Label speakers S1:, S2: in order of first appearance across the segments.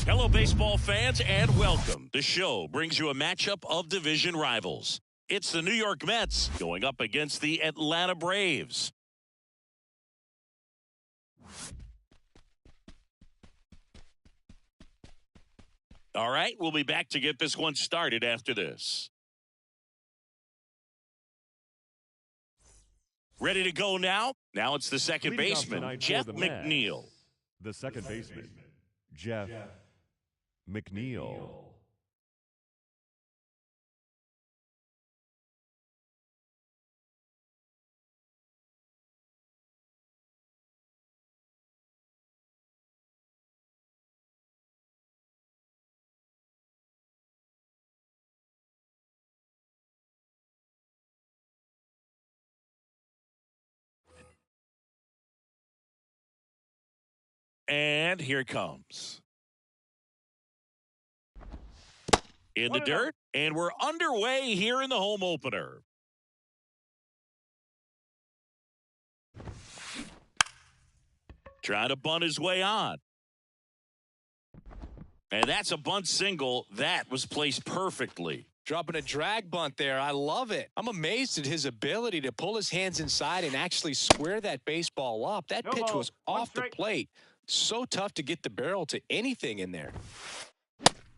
S1: Hello, baseball fans, and welcome. The show brings you a matchup of division rivals. It's the New York Mets going up against the Atlanta Braves. All right, we'll be back to get this one started after this. Ready to go now? Now it's the second baseman, Jeff McNeil.
S2: The second baseman, Jeff McNeil.
S1: And here it comes. In the dirt, and we're underway here in the home opener. Trying to bunt his way on. And that's a bunt single. That was placed perfectly.
S3: Dropping a drag bunt there. I love it. I'm amazed at his ability to pull his hands inside and actually square that baseball up. That pitch was off the plate. So tough to get the barrel to anything in there.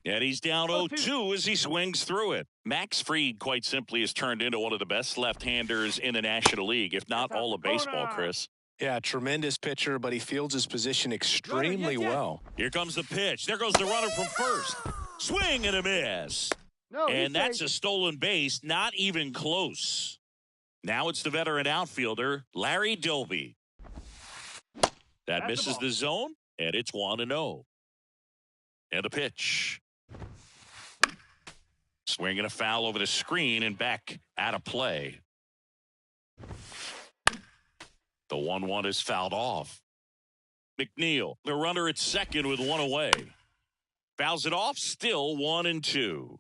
S1: And he's down 0-2 as he swings through it. Max Fried, quite simply, has turned into one of the best left-handers in the National League, if not all of baseball, Chris.
S3: Yeah, tremendous pitcher, but he fields his position extremely well.
S1: Here comes the pitch. There goes the runner from first. Swing and a miss. And that's a stolen base, not even close. Now it's the veteran outfielder, Larry Doby. That misses the zone, and it's 1-0. And the pitch. Swinging a foul over the screen and back out of play. The 1-1 is fouled off. McNeil, the runner at second with one away. Fouls it off, still 1-2.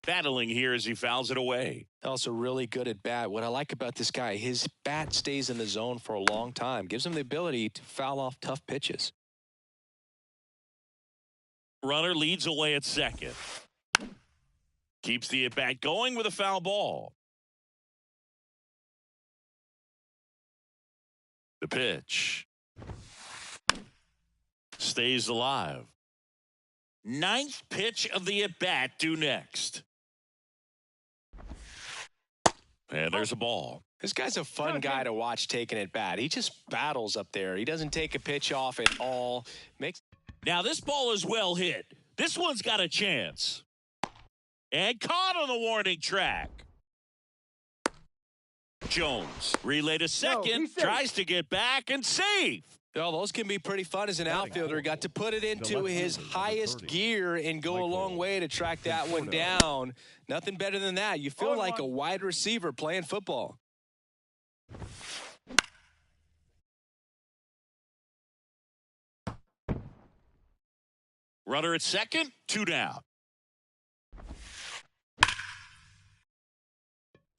S1: Battling here as he fouls it away.
S3: Also really good at bat. What I like about this guy, his bat stays in the zone for a long time. Gives him the ability to foul off tough pitches.
S1: Runner leads away at second. Keeps the at-bat going with a foul ball. The pitch. Stays alive. Ninth pitch of the at-bat due next. And there's a ball.
S3: This guy's a fun guy to watch taking at bat. He just battles up there. He doesn't take a pitch off at all.
S1: Now this ball is well hit. This one's got a chance. And caught on the warning track. Jones relay to second. Tries to get back and safe.
S3: Oh, those can be pretty fun as an outfielder. Got to put it into his highest gear and go a long way to track that one down. Nothing better than that. You feel like a wide receiver playing football.
S1: Runner at second, 2 down.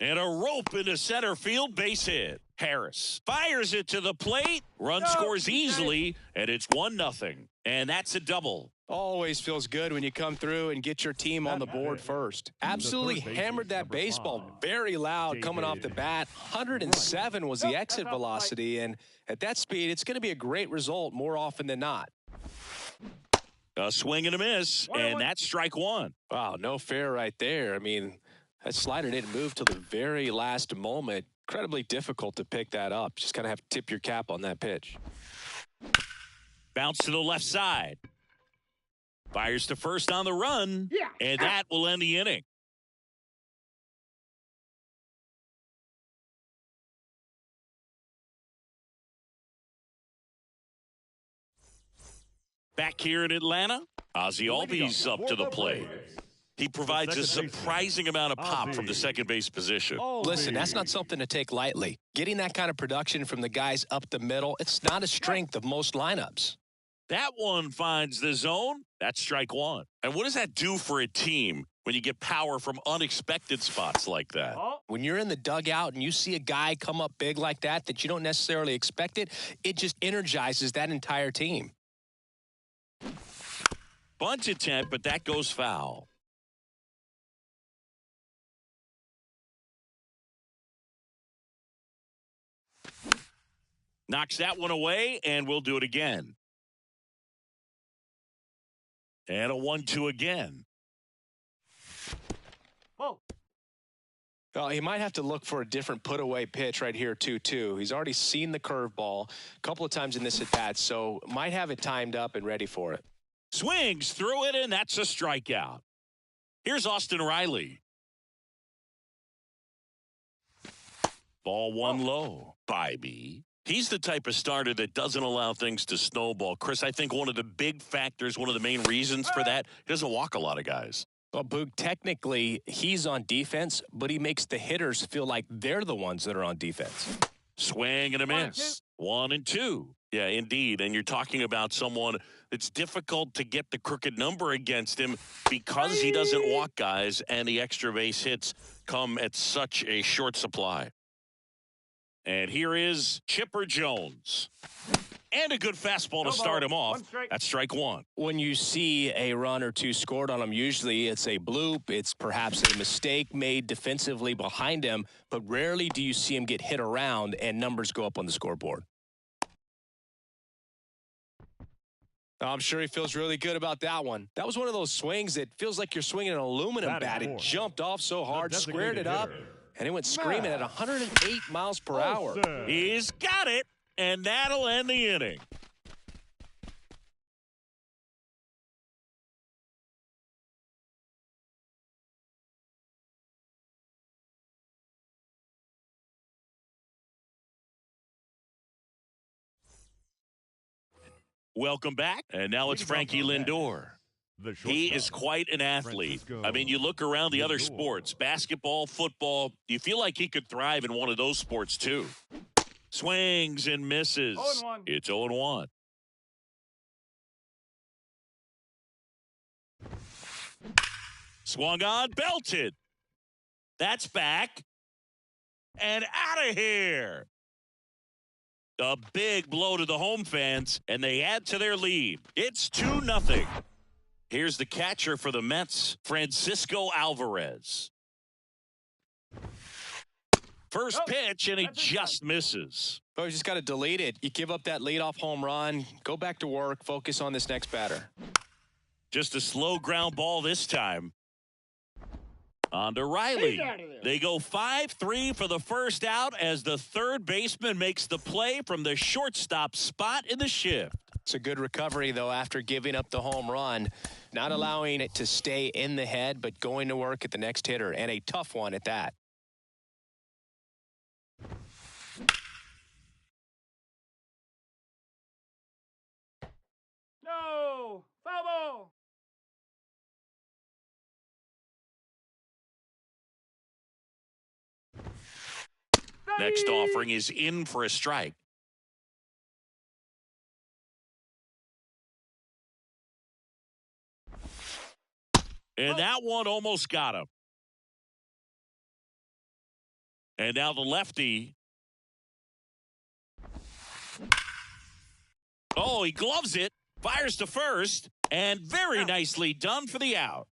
S1: And a rope into center field, base hit. Harris fires it to the plate. Run scores easily, and it's 1-0. And that's a double.
S3: Always feels good when you come through and get your team on the board first. Absolutely hammered that baseball very loud coming off the bat. 107 was the exit velocity, and at that speed, it's going to be a great result more often than not.
S1: A swing and a miss, and that's strike one.
S3: Wow, no fair right there. I mean, that slider didn't move till the very last moment. Incredibly difficult to pick that up. Just kind of have to tip your cap on that pitch.
S1: Bounce to the left side. Fires to first on the run, and that will end the inning. Back here in Atlanta, Ozzie Albies up to the plate. He provides a surprising amount of pop from the second base position.
S3: Listen, that's not something to take lightly. Getting that kind of production from the guys up the middle, it's not a strength of most lineups.
S1: That one finds the zone. That's strike one. And what does that do for a team when you get power from unexpected spots like that?
S3: When you're in the dugout and you see a guy come up big like that you don't necessarily expect it just energizes that entire team.
S1: Bunt attempt, but that goes foul. Knocks that one away, and we'll do it again. And a 1-2 again.
S3: Well, he might have to look for a different put-away pitch right here, 2-2. He's already seen the curveball a couple of times in this at-bat, so might have it timed up and ready for it.
S1: Swings through it, and that's a strikeout. Here's Austin Riley. Ball one low. Bybee. He's the type of starter that doesn't allow things to snowball. Chris, I think one of the big factors, one of the main reasons for that, he doesn't walk a lot of guys.
S3: Well, Boog, technically, he's on defense, but he makes the hitters feel like they're the ones that are on defense.
S1: Swing and a miss. 1-2. Yeah, indeed. And you're talking about someone it's difficult to get the crooked number against him because he doesn't walk guys, and the extra base hits come at such a short supply. And here is Chipper Jones. And a good fastball to start him off. That's strike one.
S3: When you see a run or two scored on him, usually it's a bloop. It's perhaps a mistake made defensively behind him. But rarely do you see him get hit around and numbers go up on the scoreboard. I'm sure he feels really good about that one. That was one of those swings that feels like you're swinging an aluminum bat. It jumped off so hard, squared it up, and it went screaming at 108 miles per hour.
S1: He's got it, and that'll end the inning. Welcome back. And now it's Frankie Lindor. He is quite an athlete. I mean, you look around the other sports, basketball, football, you feel like he could thrive in one of those sports too. Swings and misses.
S4: 0-1.
S1: It's 0-1. Swung on, belted. That's back. And out of here. A big blow to the home fans, and they add to their lead. It's 2-0. Here's the catcher for the Mets, Francisco Alvarez. First pitch, and he just misses.
S3: Oh, you just got to delete it. You give up that leadoff home run, go back to work, focus on this next batter.
S1: Just a slow ground ball this time. On to Riley. They go 5-3 for the first out as the third baseman makes the play from the shortstop spot in the shift.
S3: It's a good recovery, though, after giving up the home run. Not allowing it to stay in the head, but going to work at the next hitter, and a tough one at that.
S4: No! Foul ball!
S1: Next offering is in for a strike. And that one almost got him. And now the lefty. Oh, he gloves it, fires to first, and very nicely done for the out.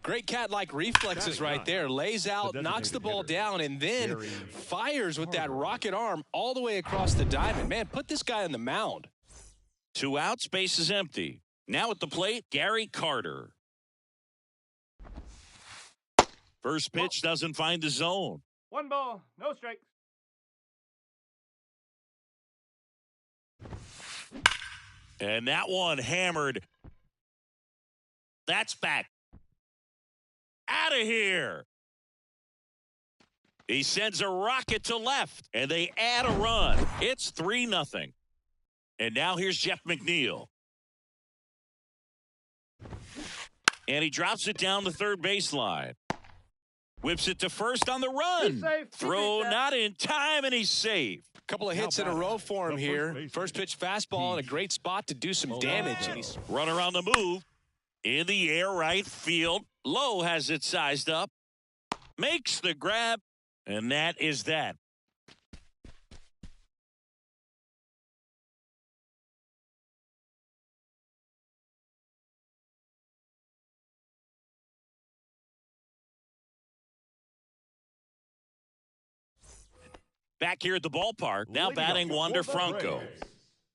S3: Great cat-like reflexes right there. Lays out, knocks the ball down, and then fires with that rocket arm all the way across the diamond. Man, put this guy on the mound.
S1: 2 outs, base is empty. Now at the plate, Gary Carter. First pitch doesn't find the zone.
S4: 1 ball, no strikes.
S1: And that one hammered. That's back. Out of here. He sends a rocket to left, and they add a run. It's 3-0. And now here's Jeff McNeil. And he drops it down the third baseline. Whips it to first on the run. Throw not in time, and he's safe.
S3: Couple of hits in a row for him here. First pitch fastball in a great spot to do some damage. And he's
S1: runner on the move. In the air, right field. Lowe has it sized up. Makes the grab, and that is that. Back here at the ballpark, now batting Wander Franco.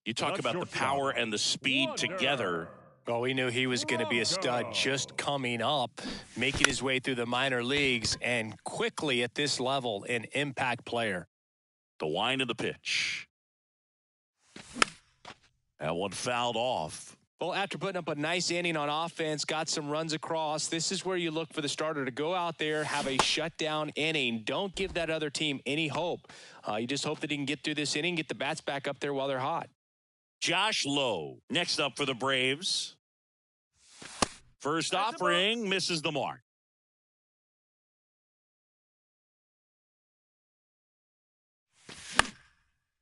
S1: You talk about the power and the speed together.
S3: Oh, we knew he was going to be a stud just coming up, making his way through the minor leagues, and quickly at this level, an impact player.
S1: The wind of the pitch. That one fouled off.
S3: Well, after putting up a nice inning on offense, got some runs across, this is where you look for the starter to go out there, have a shutdown inning. Don't give that other team any hope. You just hope that he can get through this inning, get the bats back up there while they're hot.
S1: Josh Lowe, next up for the Braves. First offering, misses the mark.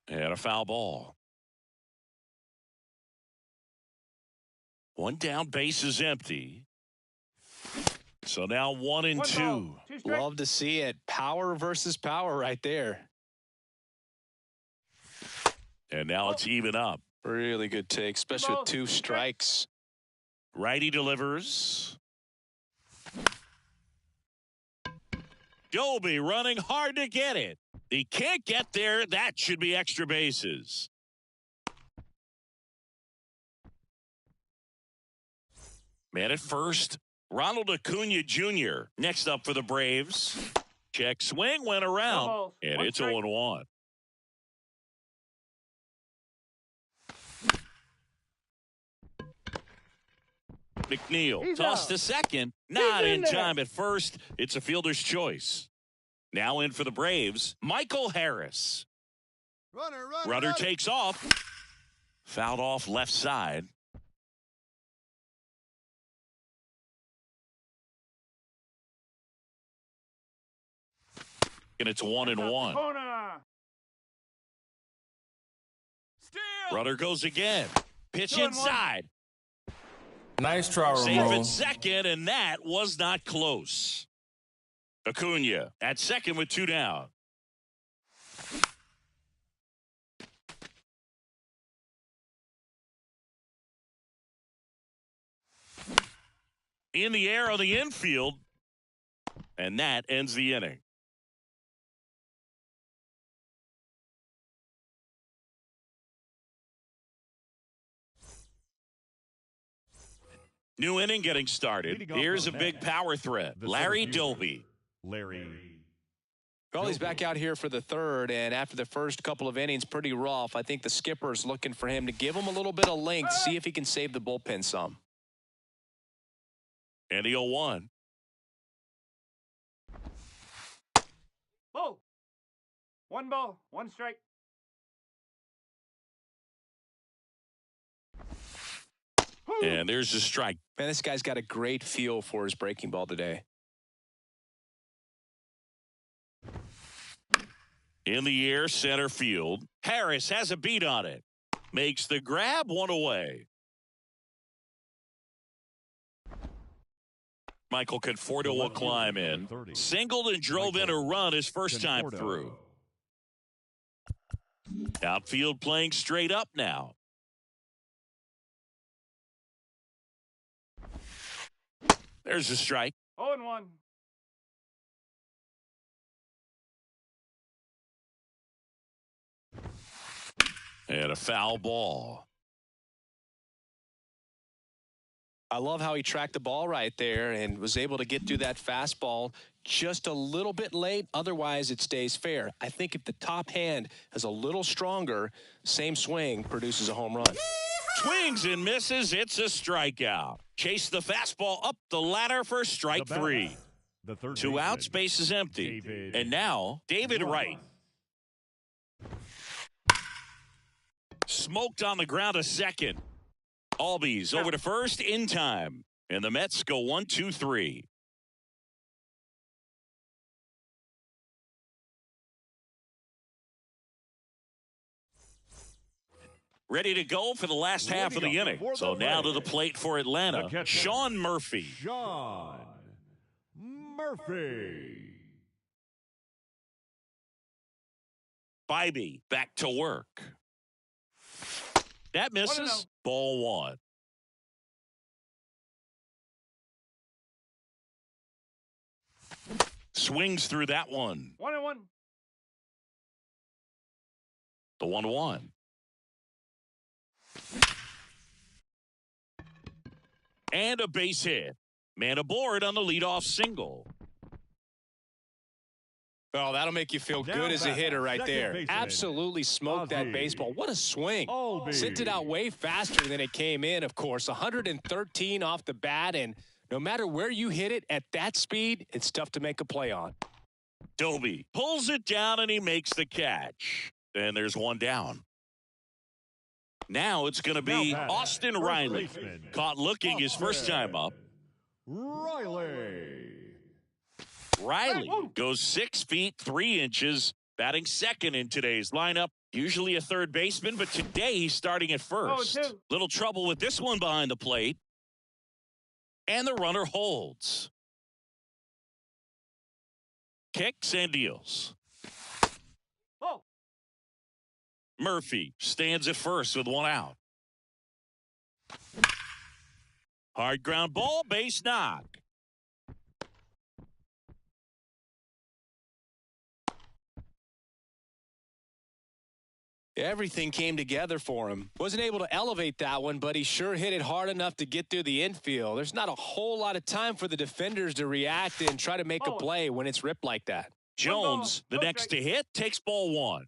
S1: And a foul ball. One down, base is empty. So now 1-2.
S3: Love to see it. Power versus power right there.
S1: And now it's even up.
S3: Really good take, especially with 2 strikes.
S1: Righty delivers. Doby running hard to get it. He can't get there. That should be extra bases. Man at first, Ronald Acuna Jr. Next up for the Braves. Check swing, went around, and it's 0-1. McNeil tossed to second. Not in time at first. It's a fielder's choice. Now in for the Braves, Michael Harris. Runner takes off. Fouled off left side. And it's 1-1. Runner goes again. Pitch inside.
S5: Nice try, Ramon.
S1: Safe at second, and that was not close. Acuna at second with 2 down. In the air on the infield, and that ends the inning. New inning getting started. Here's a big power threat. Larry Dolby.
S3: Well, he's back out here for the third, and after the first couple of innings, pretty rough. I think the skipper's looking for him to give him a little bit of length, see if he can save the bullpen some.
S1: And the 0-1.
S4: Ball. 1 ball, 1 strike.
S1: And there's the strike.
S3: Man, this guy's got a great feel for his breaking ball today.
S1: In the air, center field. Harris has a beat on it. Makes the grab, 1 away. Michael Conforto will climb in. Singled and drove in a run his first time through. Outfield playing straight up now. There's a strike.
S4: 0-1.
S1: And a foul ball.
S3: I love how he tracked the ball right there and was able to get through that fastball just a little bit late. Otherwise, it stays fair. I think if the top hand is a little stronger, same swing produces a home run.
S1: Swings and misses. It's a strikeout. Chase the fastball up the ladder for strike 3. 2 outs, base is empty. And now, David Wright. Smoked on the ground a second. Albies over to first in time. And the Mets go 1-2-3. Ready to go for the last half of the inning. So now to the plate for Atlanta, Sean Murphy. Bybee back to work. That misses. Ball 1. Swings through that one.
S4: 1-1.
S1: The 1-1. And a base hit. Man aboard on the leadoff single.
S3: Oh, that'll make you feel good as a hitter right there. Absolutely smoked that baseball. What a swing. Sent it out way faster than it came in, of course. 113 off the bat, and no matter where you hit it at that speed, it's tough to make a play on.
S1: Dolby pulls it down, and he makes the catch. And there's 1 down. Now it's going to be Austin Riley. Caught looking his first time up. Riley goes 6 feet 3 inches, batting second in today's lineup. Usually a third baseman, but today he's starting at first. Little trouble with this one behind the plate. And the runner holds. Kicks and deals. Murphy stands at first with 1 out. Hard ground ball, base knock.
S3: Everything came together for him. Wasn't able to elevate that one, but he sure hit it hard enough to get through the infield. There's not a whole lot of time for the defenders to react and try to make a play when it's ripped like that.
S1: Jones, the next to hit, takes ball 1.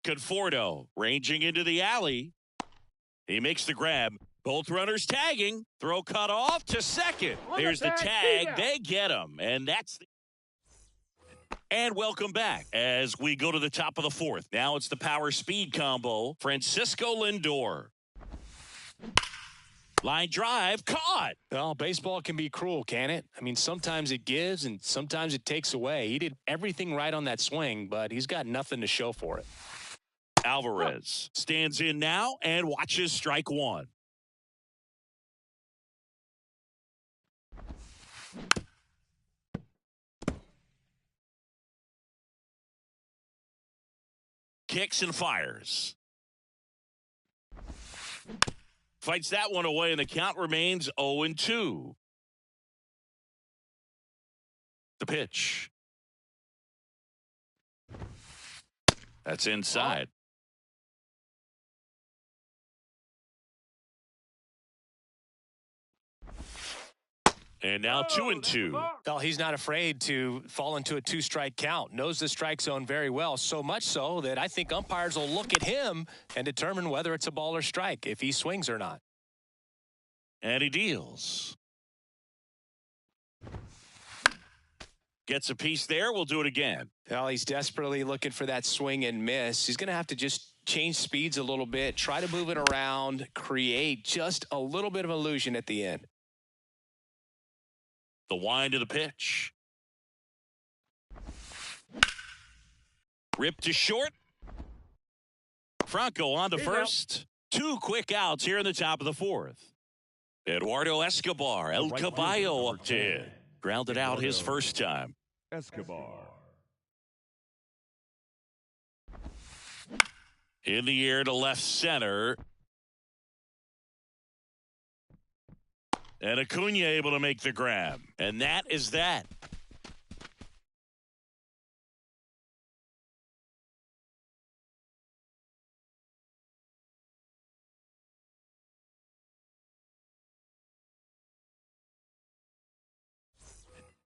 S1: Conforto ranging into the alley. He makes the grab. Both runners tagging. Throw cut off to second. There's the tag. They get him. And that's the And welcome back as we go to the top of the fourth. Now it's the power speed combo. Francisco Lindor. Line drive, caught.
S3: Well, baseball can be cruel, can it? I mean, sometimes it gives and sometimes it takes away. He did everything right on that swing, but he's got nothing to show for it.
S1: Alvarez stands in now and watches strike one. Kicks and fires. Fights that one away, and the count remains 0-2. The pitch. That's inside. And now 2-2.
S3: Well, he's not afraid to fall into a two-strike count. Knows the strike zone very well, so much so that I think umpires will look at him and determine whether it's a ball or strike, if he swings or not.
S1: And he deals. Gets a piece there. We'll do it again.
S3: Well, he's desperately looking for that swing and miss. He's going to have to just change speeds a little bit, try to move it around, create just a little bit of illusion at the end.
S1: The wind of the pitch. Ripped to short. Franco on to first. Two quick outs here in the top of the fourth. Eduardo Escobar, El Caballo up to hit. Grounded out his first time.
S2: Escobar.
S1: In the air to left center. And Acuna able to make the grab. And that is that.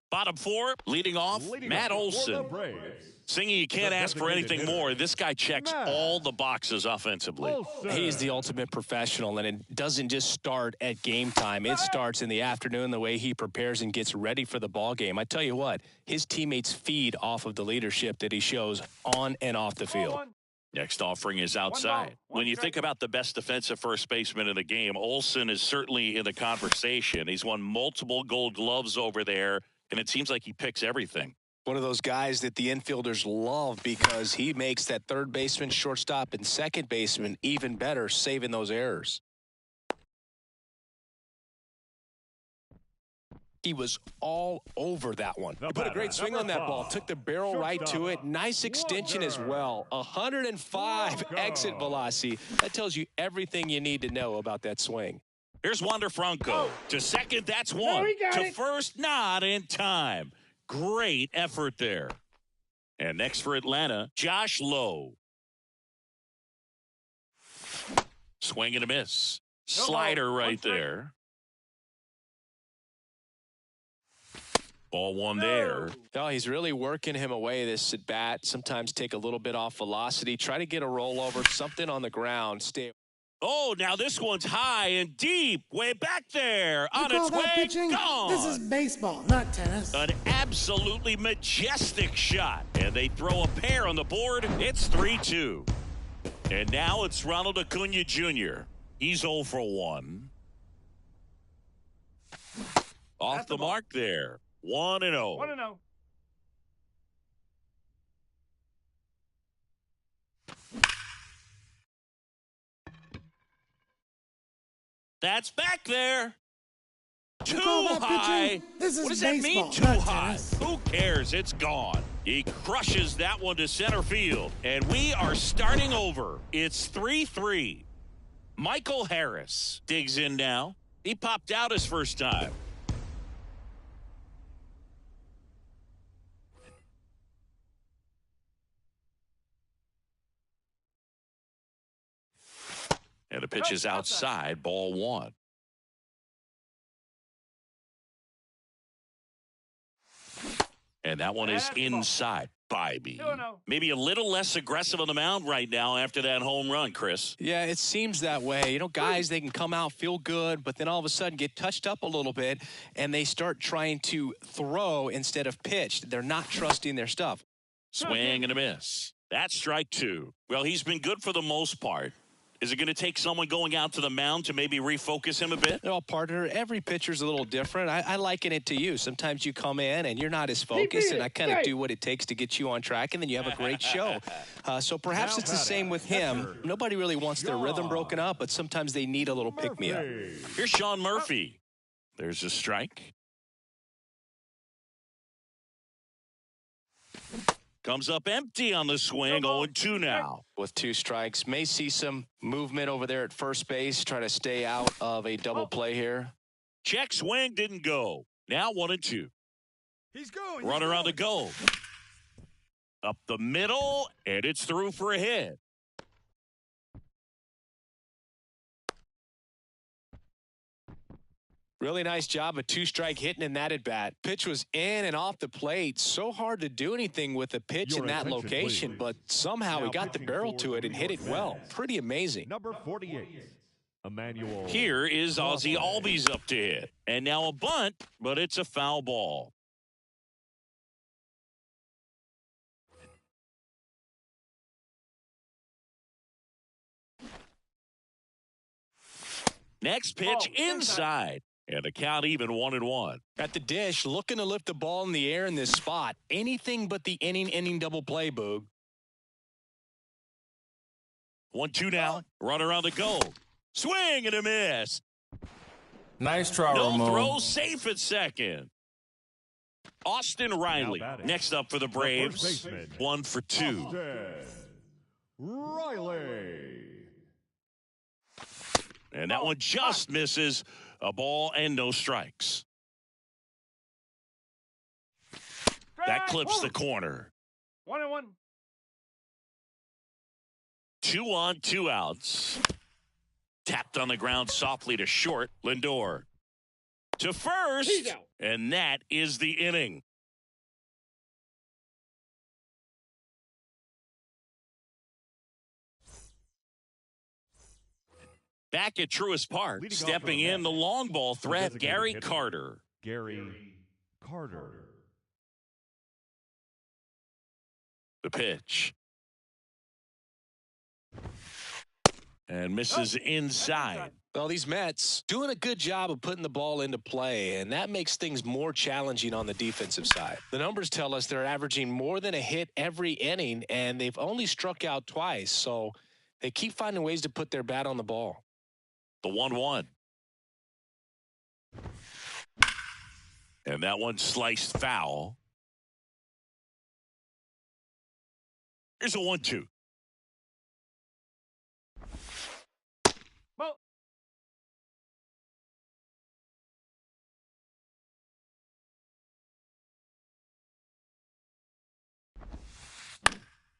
S1: Bottom four, leading off, Matt Olson. Singing, you can't ask for anything more. This guy checks all the boxes offensively.
S3: He's the ultimate professional, and it doesn't just start at game time. It starts in the afternoon, the way he prepares and gets ready for the ball game. I tell you what, his teammates feed off of the leadership that he shows on and off the field.
S1: Next offering is outside. When you think about the best defensive first baseman in the game, Olson is certainly in the conversation. He's won multiple gold gloves over there, and it seems like he picks everything.
S3: One of those guys that the infielders love because he makes that third baseman, shortstop, and second baseman even better, saving those errors. He was all over that one. He put a great swing on that ball, took the barrel right to it. Nice extension as well. 105 exit velocity. That tells you everything you need to know about that swing.
S1: Here's Wander Franco. To second, that's one. To first, not in time. Great effort there. And next for Atlanta, Josh Lowe. Swing and a miss. Slider right there. Ball one there.
S3: Oh, he's really working him away this at bat. Sometimes take a little bit off velocity. Try to get a rollover, something on the ground. Stay.
S1: Oh, now this one's high and deep, way back there, on its way,
S6: pitching?
S1: Gone.
S6: This is baseball, not tennis.
S1: An absolutely majestic shot, and they throw a pair on the board. It's 3-2. And now it's Ronald Acuna Jr. He's 0 for 1. Off the mark there. 1-0.
S4: 1-0.
S1: That's back there. Too high.
S6: This is
S1: what does
S6: baseball,
S1: that mean, too
S6: not
S1: high?
S6: tennis.
S1: Who cares? It's gone. He crushes that one to center field. And we are starting over. It's 3-3. Michael Harris digs in now. He popped out his first time. And the pitch is outside, ball one. And that one is inside. Bybee. Maybe a little less aggressive on the mound right now after that home run, Chris.
S3: Yeah, it seems that way. You know, guys, they can come out, feel good, but then all of a sudden get touched up a little bit, and they start trying to throw instead of pitch. They're not trusting their stuff.
S1: Swing and a miss. That's strike two. Well, he's been good for the most part. Is it going to take someone going out to the mound to maybe refocus him a bit?
S3: Well, partner, every pitcher's a little different. I liken it to you. Sometimes you come in and you're not as focused, and I kind of do what it takes to get you on track, and then you have a great show. So perhaps it's the same with him. Nobody really wants their rhythm broken up, but sometimes they need a little pick-me-up.
S1: Here's Sean Murphy. There's a strike. Comes up empty on the swing, 0-2 now.
S3: With two strikes, may see some movement over there at first base, try to stay out of a double play here.
S1: Check swing, didn't go. Now 1-2.
S2: He's going.
S1: Runner on the go. Up the middle, and it's through for a hit.
S3: Really nice job of two-strike hitting in that at-bat. Pitch was in and off the plate. So hard to do anything with a pitch in that location, but somehow he got the barrel to it and hit it well. Pretty amazing.
S2: Number 48, Emmanuel.
S1: Here is Ozzie Albies up to hit. And now a bunt, but it's a foul ball. Next pitch inside. And the count even 1-1.
S3: At the dish, looking to lift the ball in the air in this spot. Anything but the inning double play, Boog.
S1: 1-2 now. Runner on the go. Swing and a miss.
S5: Nice try,
S1: No
S5: Ramon.
S1: throw, safe at second. Austin Riley next up for the Braves. 1 for 2.
S2: Austin Riley.
S1: And that one just misses. A ball and no strikes. That clips the corner.
S4: 1-1.
S1: 2 on, 2 outs. Tapped on the ground softly to short. Lindor to first. And that is the inning. Back at Truist Park, stepping in the long ball threat, Gary Carter.
S2: Gary Carter.
S1: The pitch. And misses inside.
S3: Well, these Mets doing a good job of putting the ball into play, and that makes things more challenging on the defensive side. The numbers tell us they're averaging more than a hit every inning, and they've only struck out twice, so they keep finding ways to put their bat on the ball.
S1: The 1-1. And that one sliced foul. Here's a 1-2.
S4: Ball.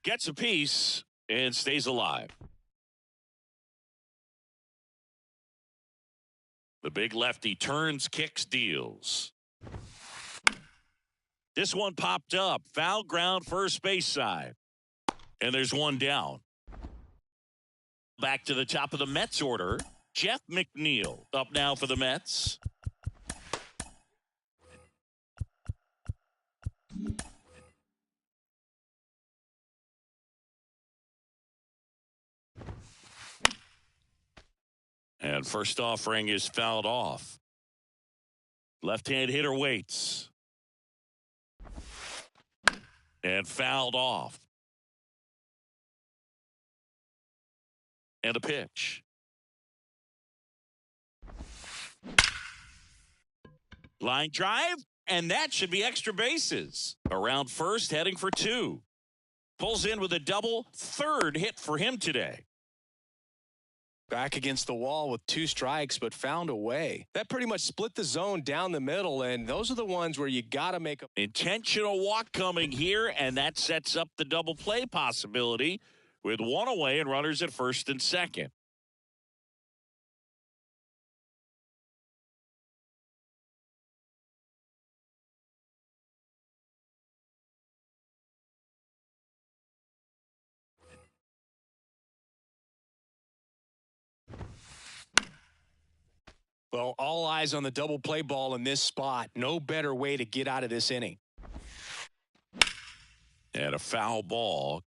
S1: Gets a piece and stays alive. The big lefty turns, kicks, deals. This one popped up. Foul ground, first base side. And there's one down. Back to the top of the Mets order. Jeff McNeil up now for the Mets. And first offering is fouled off. Left-hand hitter waits. And fouled off. And a pitch. Line drive, and that should be extra bases. Around first, heading for 2. Pulls in with a double, third hit for him today.
S3: Back against the wall with 2 strikes, but found a way. That pretty much split the zone down the middle, and those are the ones where you got to make a
S1: intentional walk coming here, and that sets up the double play possibility with 1 away and runners at first and second.
S3: Well, all eyes on the double play ball in this spot. No better way to get out of this inning.
S1: And a foul ball.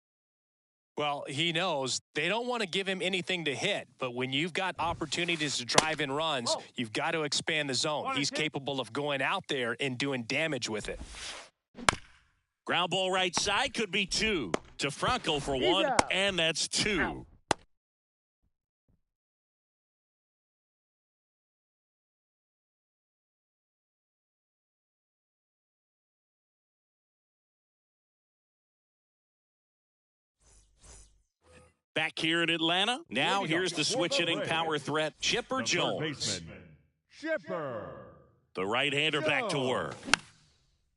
S3: Well, he knows they don't want to give him anything to hit, but when you've got opportunities to drive in runs, you've got to expand the zone. He's capable of going out there and doing damage with it.
S1: Ground ball right side, could be 2 to Franco for 1, and that's 2. Back here in Atlanta, now here's the switch hitting power threat, Chipper Jones.
S2: Chipper.
S1: The right-hander back to work.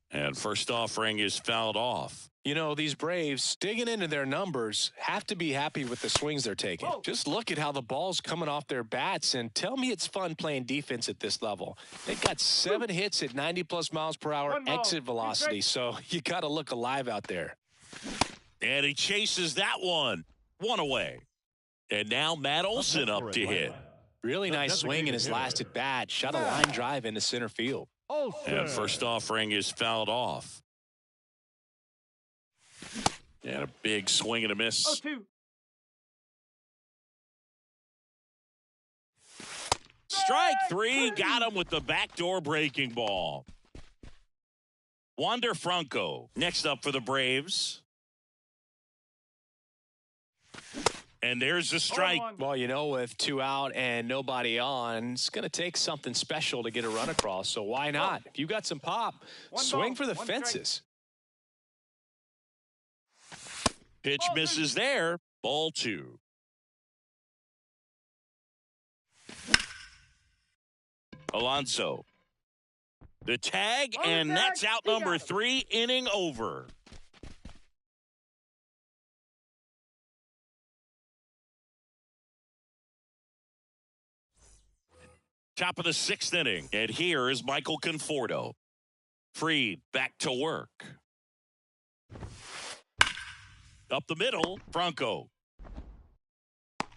S1: And first offering is fouled off.
S3: You know, these Braves, digging into their numbers, have to be happy with the swings they're taking. Just look at how the ball's coming off their bats, and tell me it's fun playing defense at this level. They've got 7 hits at 90-plus miles per hour exit velocity, so you got to look alive out there.
S1: And he chases that one. 1 away. And now Matt Olson up to hit.
S3: Really nice swing in his last at bat. Shot a line drive into center field.
S1: And first offering is fouled off. And a big swing and a miss.
S4: 0-2.
S1: Strike 3. Got him with the backdoor breaking ball. Wander Franco next up for the Braves. And there's the strike.
S3: Well, you know, with 2 out and nobody on, it's going to take something special to get a run across. So why not? If you got some pop, swing for the fences.
S1: Pitch misses there. Ball 2. Alonso. The tag, and that's out number 3. Inning over. Top of the 6th inning. And here is Michael Conforto. Freed back to work. Up the middle, Franco.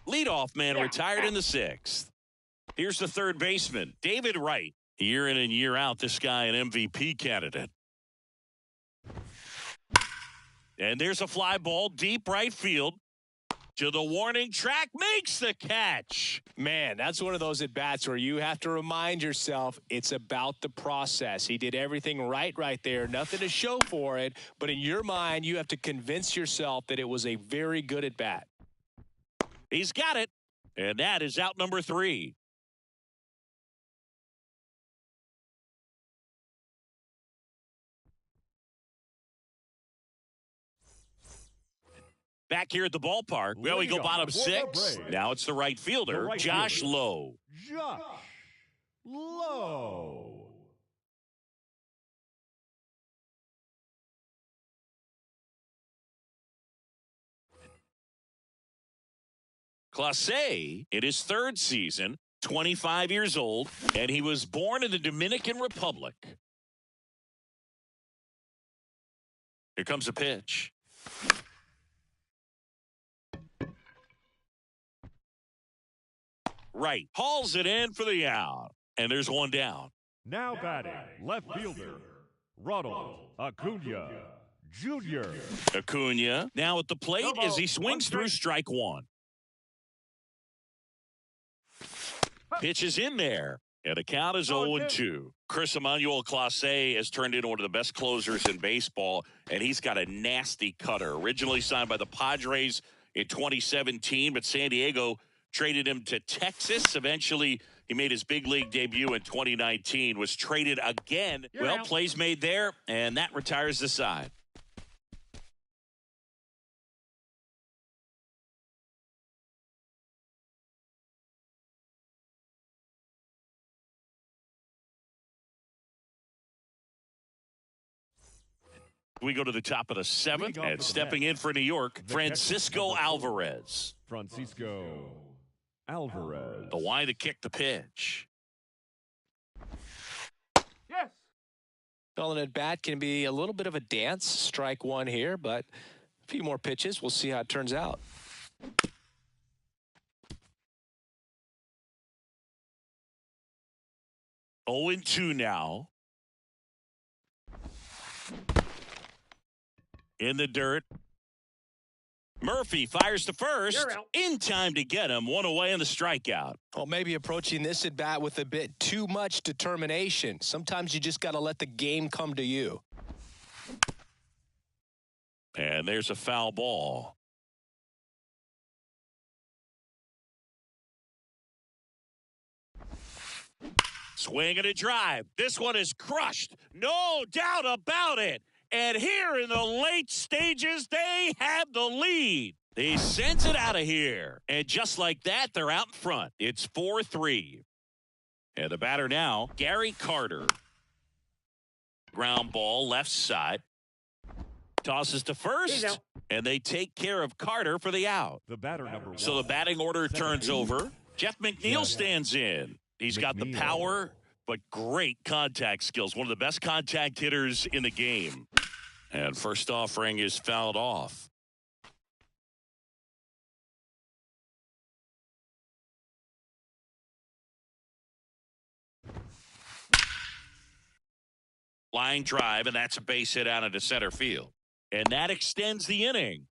S1: Leadoff man retired in the 6th. Here's the third baseman, David Wright. Year in and year out, this guy an MVP candidate. And there's a fly ball deep right field. To the warning track, makes the catch.
S3: Man, that's one of those at-bats where you have to remind yourself it's about the process. He did everything right there. Nothing to show for it. But in your mind, you have to convince yourself that it was a very good at-bat.
S1: He's got it. And that is out number 3. Back here at the ballpark, well, we go bottom 6. Now it's the right fielder, Josh Lowe.
S2: Josh Lowe.
S1: Clase in his 3rd season, 25 years old, and he was born in the Dominican Republic. Here comes a pitch. Right. Hauls it in for the out. And there's one down.
S2: Now batting, left fielder, Ronald Acuna Jr.
S1: Acuna now at the plate as he swings through strike 1. Pitch is in there. And the count is 0-2. Chris Emmanuel Clase has turned into one of the best closers in baseball, and he's got a nasty cutter. Originally signed by the Padres in 2017, but San Diego traded him to Texas. Eventually, he made his big league debut in 2019, was traded again. Well, plays made there, and that retires the side. We go to the top of the 7th, and stepping in for New York, Francisco Alvarez.
S2: Francisco Alvarez.
S1: The why to kick the pitch.
S4: Yes.
S3: Well, an at-bat can be a little bit of a dance. Strike 1 here, but a few more pitches. We'll see how it turns out.
S1: Oh, 0-2 now. in the dirt. Murphy fires to first. In time to get him. One away in the strikeout.
S3: Well, maybe approaching this at bat with a bit too much determination. Sometimes you just got to let the game come to you.
S1: And there's a foul ball. Swing and a drive. This one is crushed. No doubt about it. And here in the late stages, they have the lead. He sends it out of here. And just like that, they're out in front. It's 4-3. And the batter now, Gary Carter. Ground ball, left side. Tosses to first. And they take care of Carter for the out.
S2: The batter number 1.
S1: So the batting order turns over. Jeff McNeil stands in. He's got the power, but great contact skills. One of the best contact hitters in the game. And first offering is fouled off. Line drive, and that's a base hit out into center field. And that extends the inning.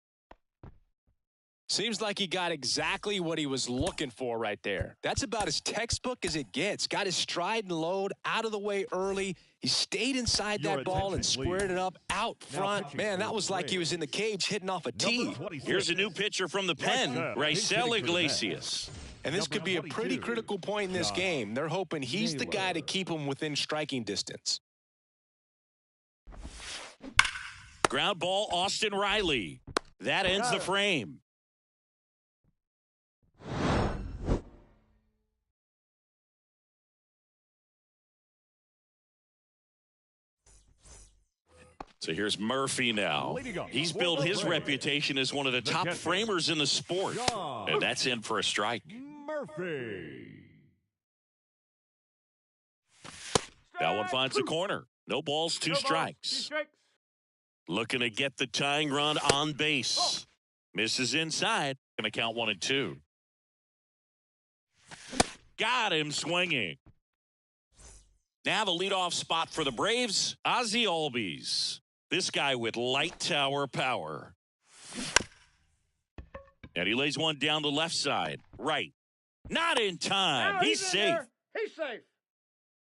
S3: Seems like he got exactly what he was looking for right there. That's about as textbook as it gets. Got his stride and load out of the way early. He stayed inside that ball and squared it up out front. Man, that was like he was in the cage hitting off a tee.
S1: Here's a new pitcher from the pen, Raisel Iglesias.
S3: And this could be a pretty critical point in this game. They're hoping he's the guy to keep him within striking distance.
S1: Ground ball, Austin Riley. That ends the frame. So here's Murphy now. He's built his reputation as one of the top framers in the sport. And that's in for a strike.
S2: Murphy.
S1: That one finds the corner. No balls, two strikes. Looking to get the tying run on base. Misses inside. Going to count 1-2. Got him swinging. Now the leadoff spot for the Braves, Ozzie Albies. This guy with light tower power. And he lays one down the left side. Right. Not in time. He's safe.
S6: He's safe.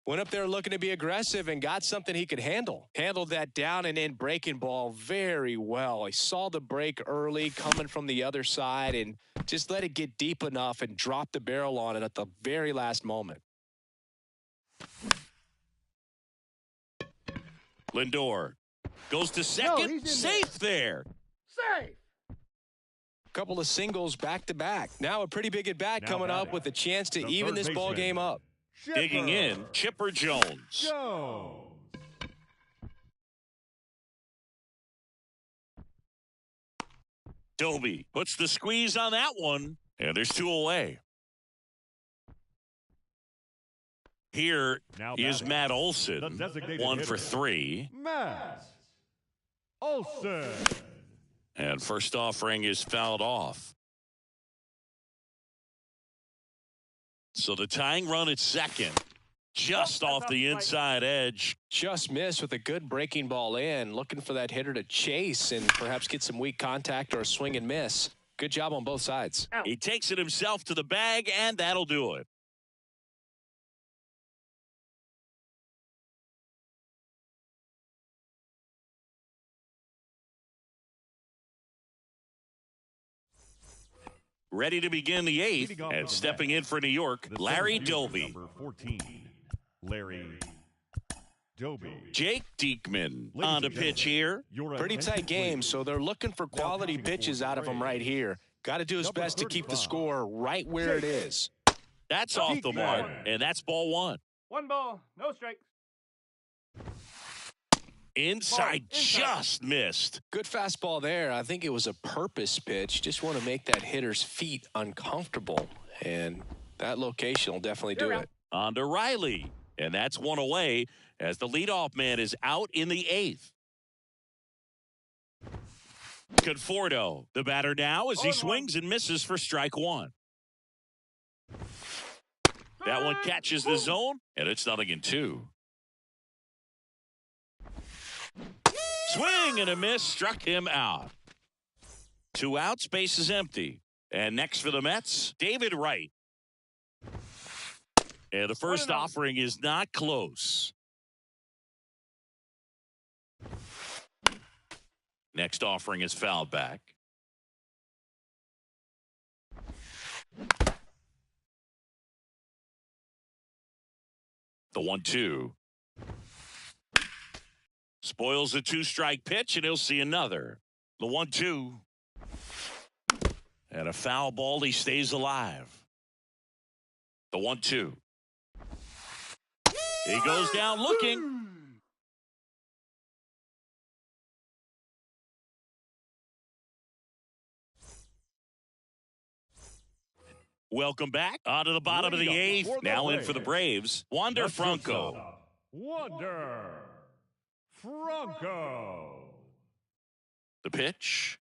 S3: Went up there looking to be aggressive and got something he could handle. Handled that down and in breaking ball very well. He saw the break early coming from the other side and just let it get deep enough and drop the barrel on it at the very last moment.
S1: Lindor goes to second. Safe there.
S6: Safe.
S3: Couple of singles back to back. Now a pretty big at bat coming up with a chance to even this ball game up.
S1: Digging in, Chipper Jones. Doby puts the squeeze on that one, and there's two away. Here is Matt Olson, 1 for 3.
S2: Matt Olson.
S1: And first offering is fouled off. So the tying run at second, just off the inside edge.
S3: Just missed with a good breaking ball in, looking for that hitter to chase and perhaps get some weak contact or a swing and miss. Good job on both sides.
S1: He takes it himself to the bag, and that'll do it. Ready to begin the 8th, and stepping in for New York, Larry Doby.
S2: Number 14, Larry Doby.
S1: Jake Diekman on the pitch here.
S3: Pretty tight game, so they're looking for quality pitches out of him right here. Got to do his best to keep the score right where it is.
S1: That's off the mark, and that's ball 1.
S4: 1 ball, no strikes.
S1: Inside, just missed.
S3: Good fastball there. I think it was a purpose pitch. Just want to make that hitter's feet uncomfortable, and that location will definitely do it.
S1: On to Riley, and that's one away as the leadoff man is out in the 8th. Conforto, the batter now as he swings and misses for strike 1. That one catches the zone, and it's 0-2. Swing and a miss, struck him out. 2 outs, base is empty. And next for the Mets, David Wright. And the first offering is not close. Next offering is fouled back. The 1-2. Spoils the 2-strike pitch, and he'll see another. The 1-2. And a foul ball, he stays alive. The 1-2. He goes down looking. Welcome back. On to the bottom of the 8th. Now in for the Braves, Wander Franco.
S2: Wander Franco.
S1: The pitch.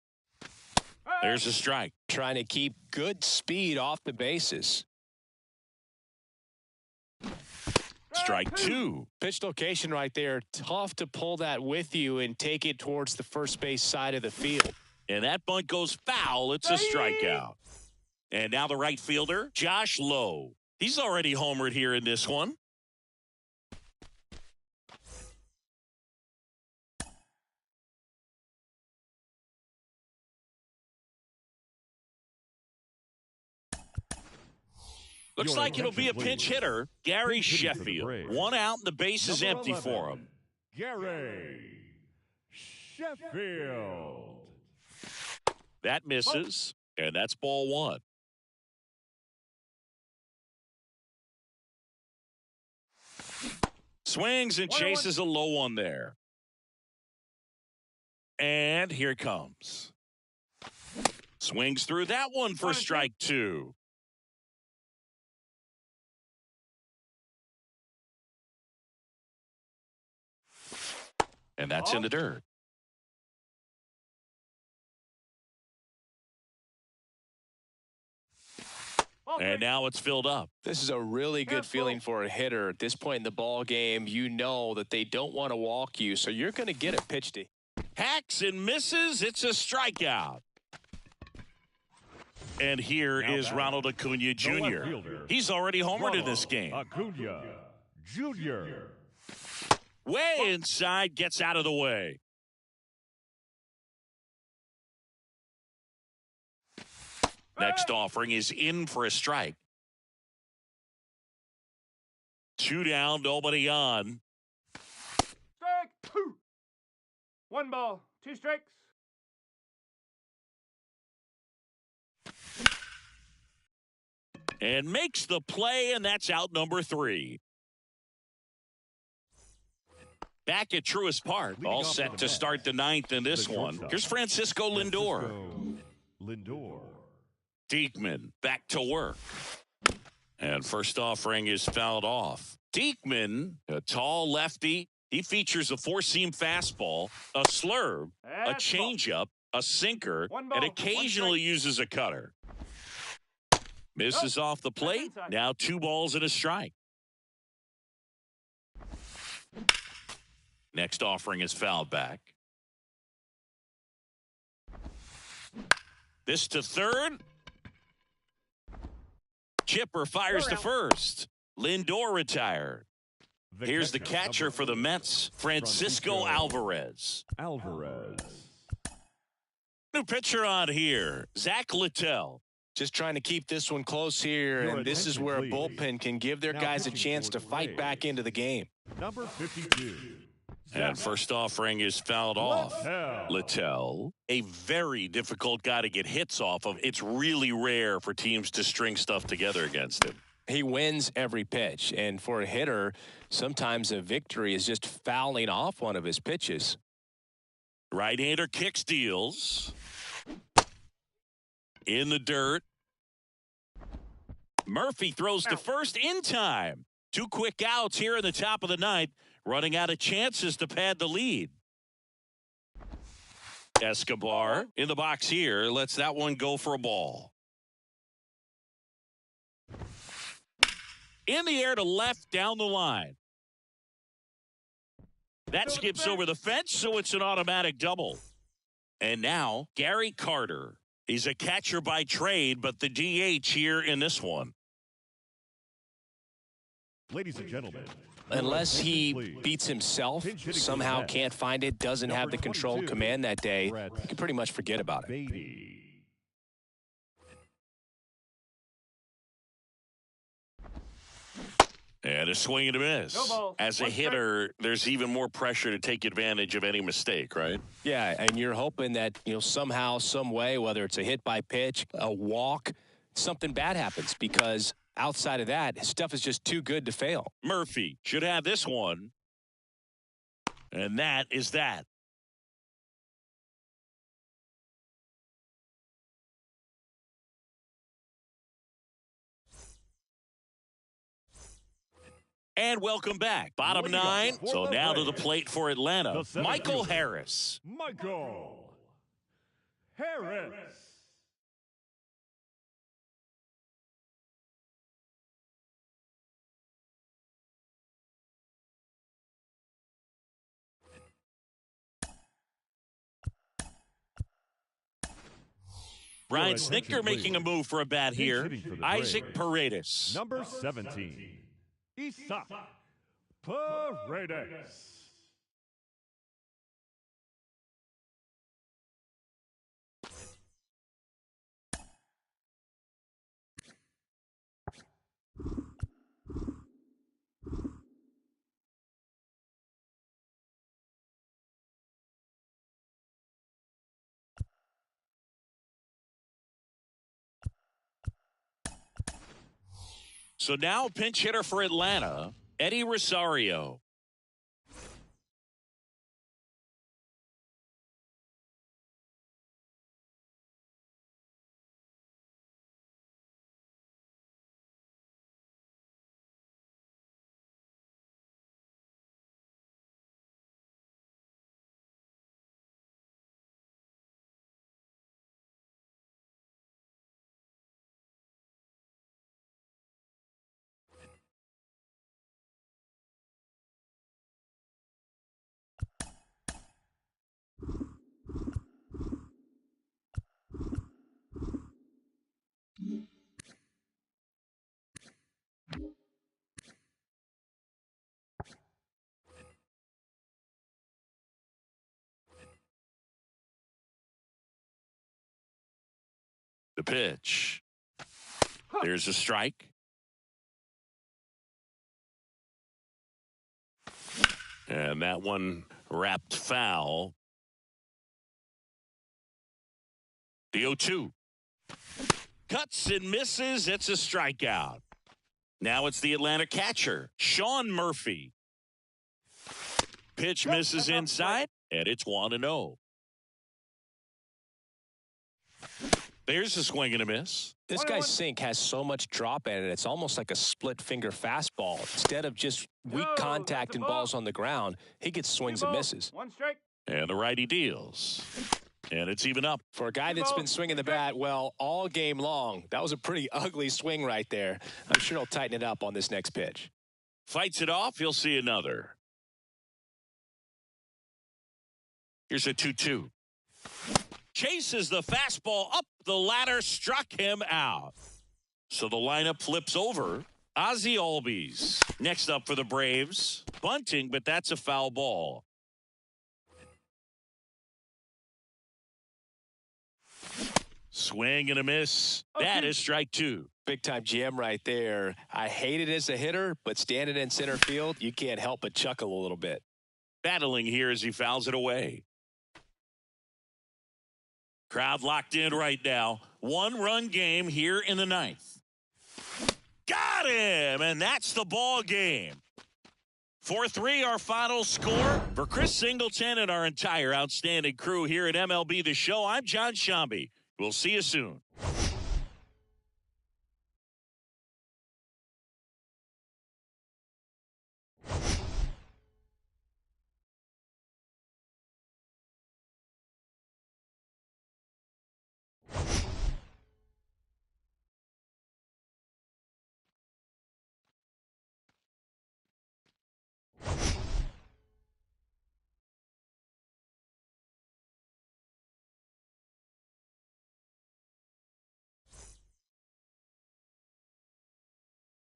S1: There's a strike.
S3: Trying to keep good speed off the bases.
S1: Strike 2.
S3: Pitch location right there. Tough to pull that with you and take it towards the first base side of the field.
S1: And that bunt goes foul. It's a strikeout. And now the right fielder, Josh Lowe. He's already homered here in this one. Looks like it'll be a pinch hitter, Gary Sheffield. 1 out and the base is empty for him.
S2: Gary Sheffield.
S1: That misses, and that's ball 1. Swings and chases a low one there. And here it comes. Swings through that one for strike 2. And that's in the dirt. And now it's filled up.
S3: This is a really good feeling for a hitter. At this point in the ball game, you know that they don't want to walk you, so you're going to get a pitch to.
S1: Hacks and misses. It's a strikeout. And here is Ronald Acuna Jr. He's already homered in this game.
S2: Acuna Jr.
S1: Way inside, gets out of the way. Next offering is in for a strike. 2 down, nobody on.
S4: Strike 2. 1 ball, 2 strikes.
S1: And makes the play, and that's out number 3. Back at Truist Park, all set to start the 9th in this one. Here's Francisco Lindor. Diekman back to work. And first offering is fouled off. Diekman, a tall lefty. He features a 4-seam fastball, a slurve, a changeup, a sinker, and occasionally uses a cutter. Misses off the plate. Now 2 balls and a strike. Next offering is fouled back. This to third. Chipper fires to first. Lindor retired. Here's the catcher for the Mets, Francisco Alvarez. New pitcher on here, Zach Littell.
S3: Just trying to keep this one close here, and this is where a bullpen can give their guys a chance to fight back into the game.
S2: Number 52.
S1: And first offering is fouled off. Littell, a very difficult guy to get hits off of. It's really rare for teams to string stuff together against him.
S3: He wins every pitch, and for a hitter, sometimes a victory is just fouling off one of his pitches.
S1: Right-hander kick steals. In the dirt. Murphy throws to first in time. 2 quick outs here in the top of the 9th. Running out of chances to pad the lead. Escobar in the box here. Lets that one go for a ball. In the air to left down the line. That skips over the fence, so it's an automatic double. And now, Gary Carter. He's a catcher by trade, but the DH here in this one.
S2: Ladies and gentlemen.
S3: Unless he beats himself, somehow can't find it, doesn't have the control command that day, you can pretty much forget about it.
S1: And a swing and a miss. As a hitter, there's even more pressure to take advantage of any mistake, right?
S3: Yeah, and you're hoping that, somehow, some way, whether it's a hit by pitch, a walk, something bad happens, because outside of that, his stuff is just too good to fail.
S1: Murphy should have this one. And that is that. And welcome back. Bottom nine. So now to the plate for Atlanta. Michael Harris.
S2: Michael Harris.
S1: Brian Snitker making a move for a bat here. Isaac Paredes.
S2: Number 17. Isaac Paredes.
S1: So now pinch hitter for Atlanta, Eddie Rosario. The pitch. There's a strike. And that one wrapped foul. The 0-2. Cuts and misses. It's a strikeout. Now it's the Atlanta catcher, Sean Murphy. Pitch misses inside, and it's 1-0. There's a swing and a miss.
S3: This guy's sink has so much drop in it, it's almost like a split finger fastball. Instead of just weak contact and balls on the ground, he gets swings and misses.
S4: One strike.
S1: And the righty deals. And it's even up.
S3: For a guy that's been swinging the bat, well, all game long, that was a pretty ugly swing right there. I'm sure he'll tighten it up on this next pitch.
S1: Fights it off, he'll see another. Here's a 2-2. Chases the fastball up the ladder, struck him out. So the lineup flips over. Ozzie Albies next up for the Braves. Bunting, but that's a foul ball. Swing and a miss. That is strike two.
S3: Big-time GM right there. I hate it as a hitter, but standing in center field, you can't help but chuckle a little bit.
S1: Battling here as he fouls it away. Crowd locked in right now. One-run game here in the ninth. Got him, and that's the ball game. 4-3 our final score. For Chris Singleton and our entire outstanding crew here at MLB The Show, I'm John Shambi. We'll see you soon.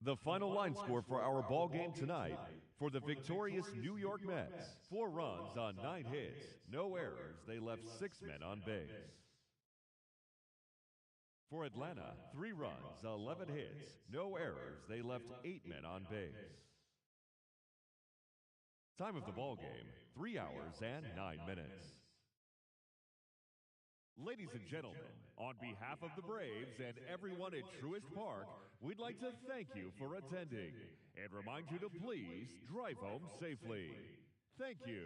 S2: The final line score for our ball game tonight for the victorious New York Mets: 4 runs on 9 hits, no errors. They left 6 men on base. For Atlanta, 3 runs, 11 hits, no errors. They left 8 men on base. Time of the ball game, 3 hours and 9 minutes. Ladies and gentlemen, on behalf of the Braves and everyone at Truist Park, we'd like to thank you for attending and remind you to please drive home safely. Thank you.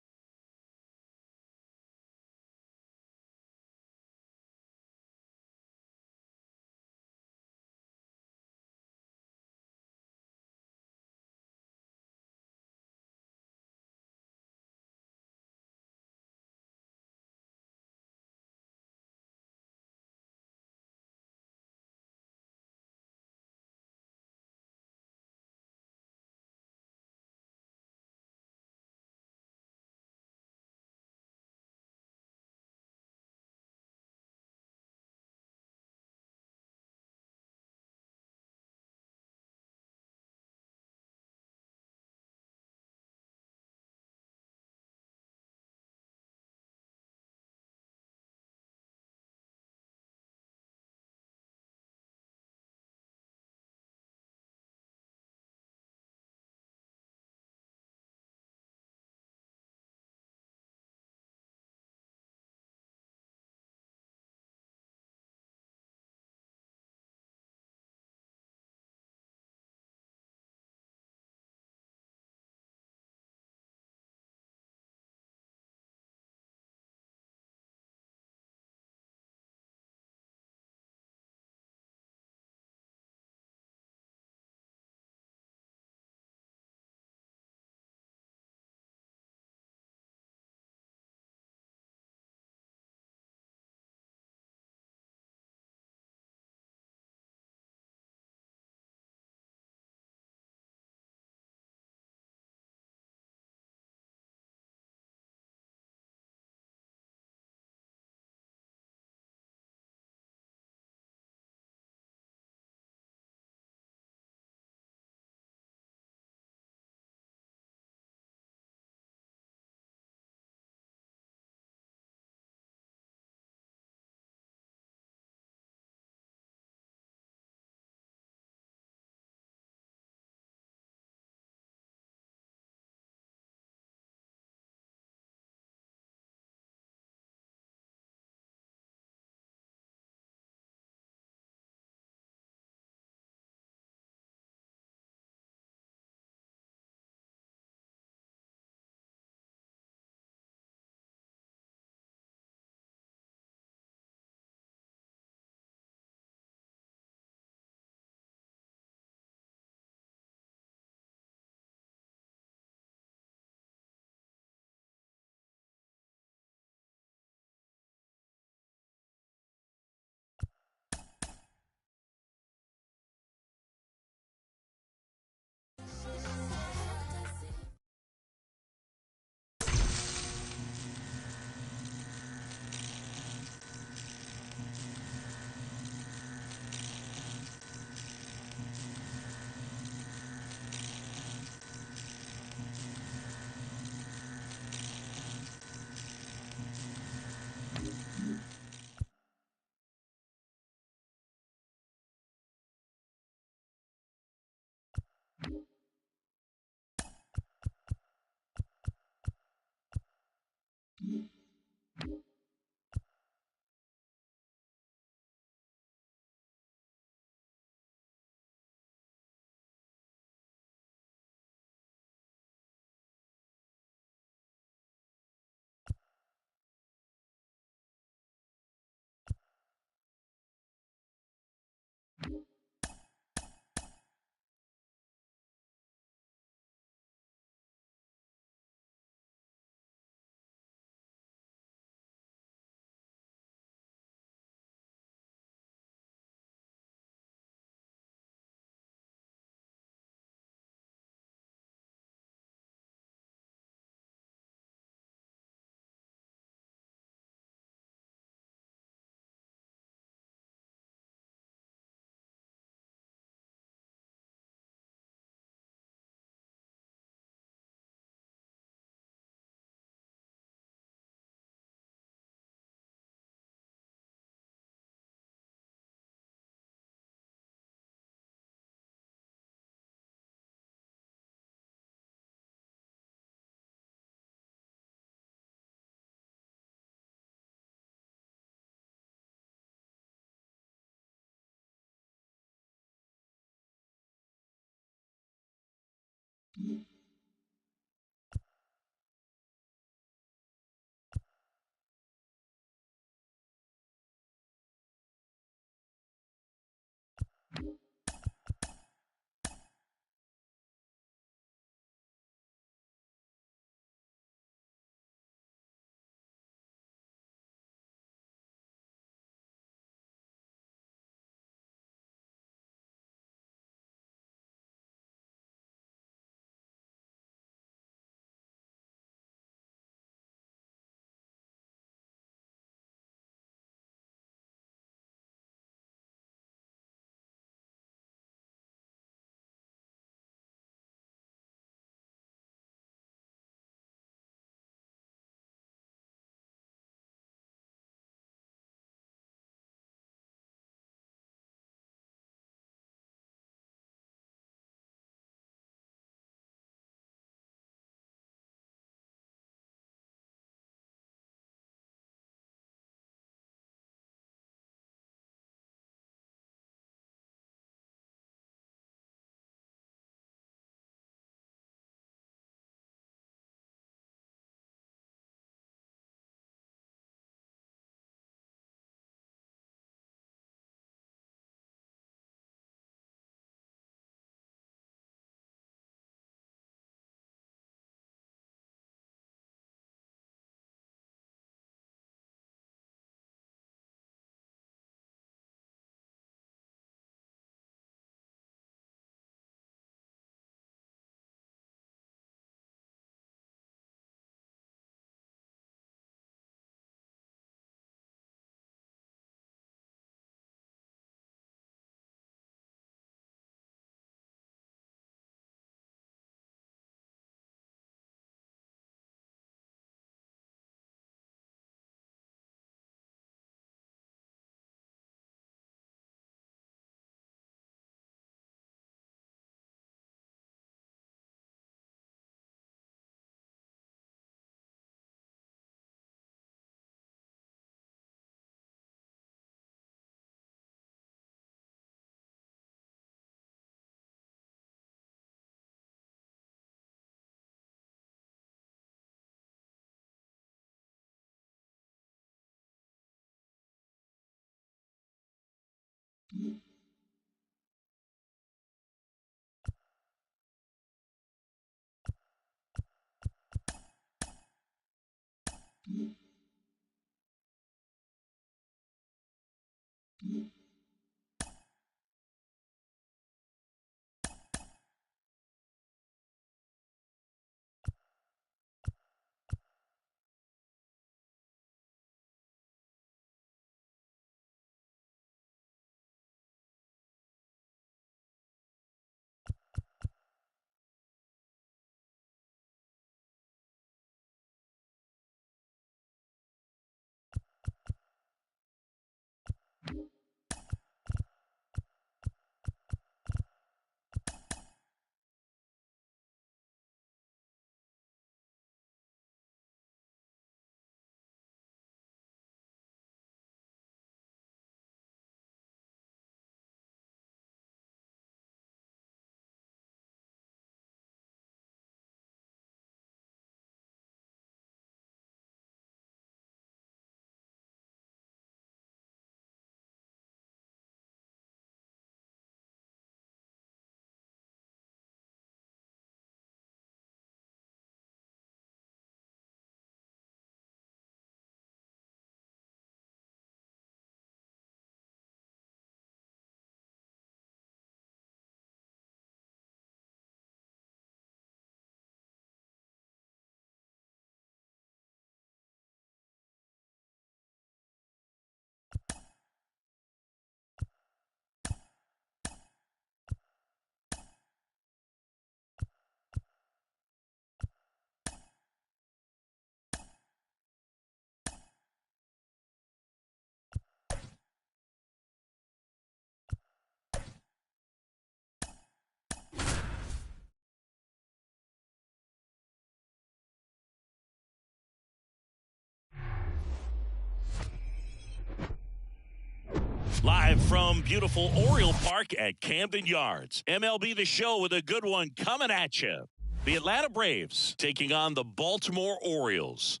S1: Live from beautiful Oriole Park at Camden Yards. MLB The Show with a good one coming at you. The Atlanta Braves taking on the Baltimore Orioles.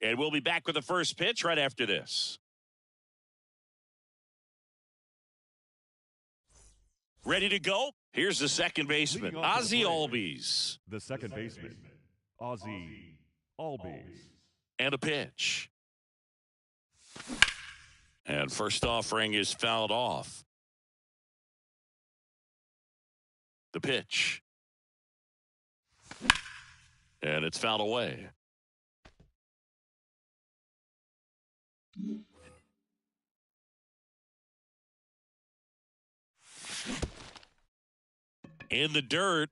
S1: And we'll be back with the first pitch right after this. Ready to go? Here's the second baseman, Ozzie Albies.
S2: The second baseman, Ozzie Albies.
S1: And a pitch. And first offering is fouled off. The pitch. And it's fouled away. In the dirt,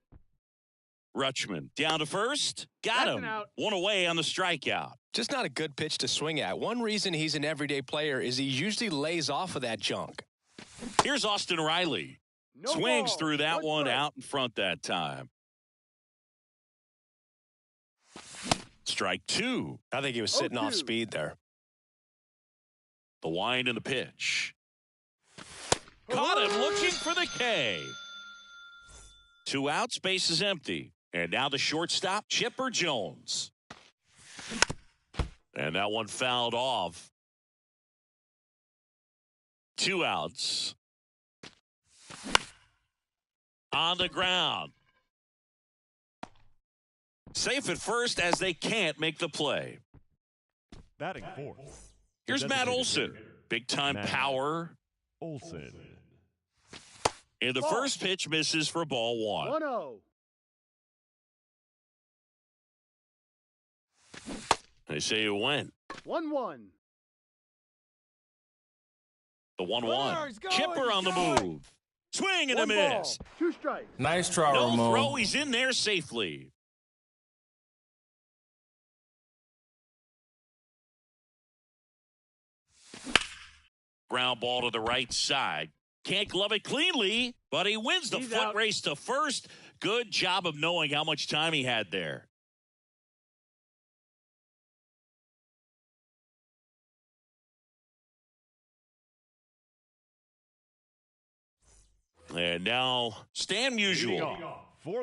S1: Rutschman down to first. Got him. One away on the strikeout.
S3: Just not a good pitch to swing at. One reason he's an everyday player is he usually lays off of that junk.
S1: Here's Austin Riley. Swings through that one out in front that time. Strike two.
S3: I think he was sitting off speed there.
S1: The wind and the pitch. Caught him looking for the K. 2 outs, base is empty. And now the shortstop, Chipper Jones. And that one fouled off. 2 outs. On the ground. Safe at first as they can't make the play.
S2: Batting fourth.
S1: Here's Matt Olson. Big time power.
S2: Olson.
S1: And the first pitch misses for ball 1.
S4: 1-0.
S1: They say it went.
S4: 1-1.
S1: The 1-1. Chipper on the move. Swing and a miss.
S4: 2 strikes.
S5: Nice try,
S1: No
S5: Ramon.
S1: throw. He's in there safely. Ground ball to the right side. Can't glove it cleanly, but he wins the foot race to first. Good job of knowing how much time he had there. And now, Stan Musial.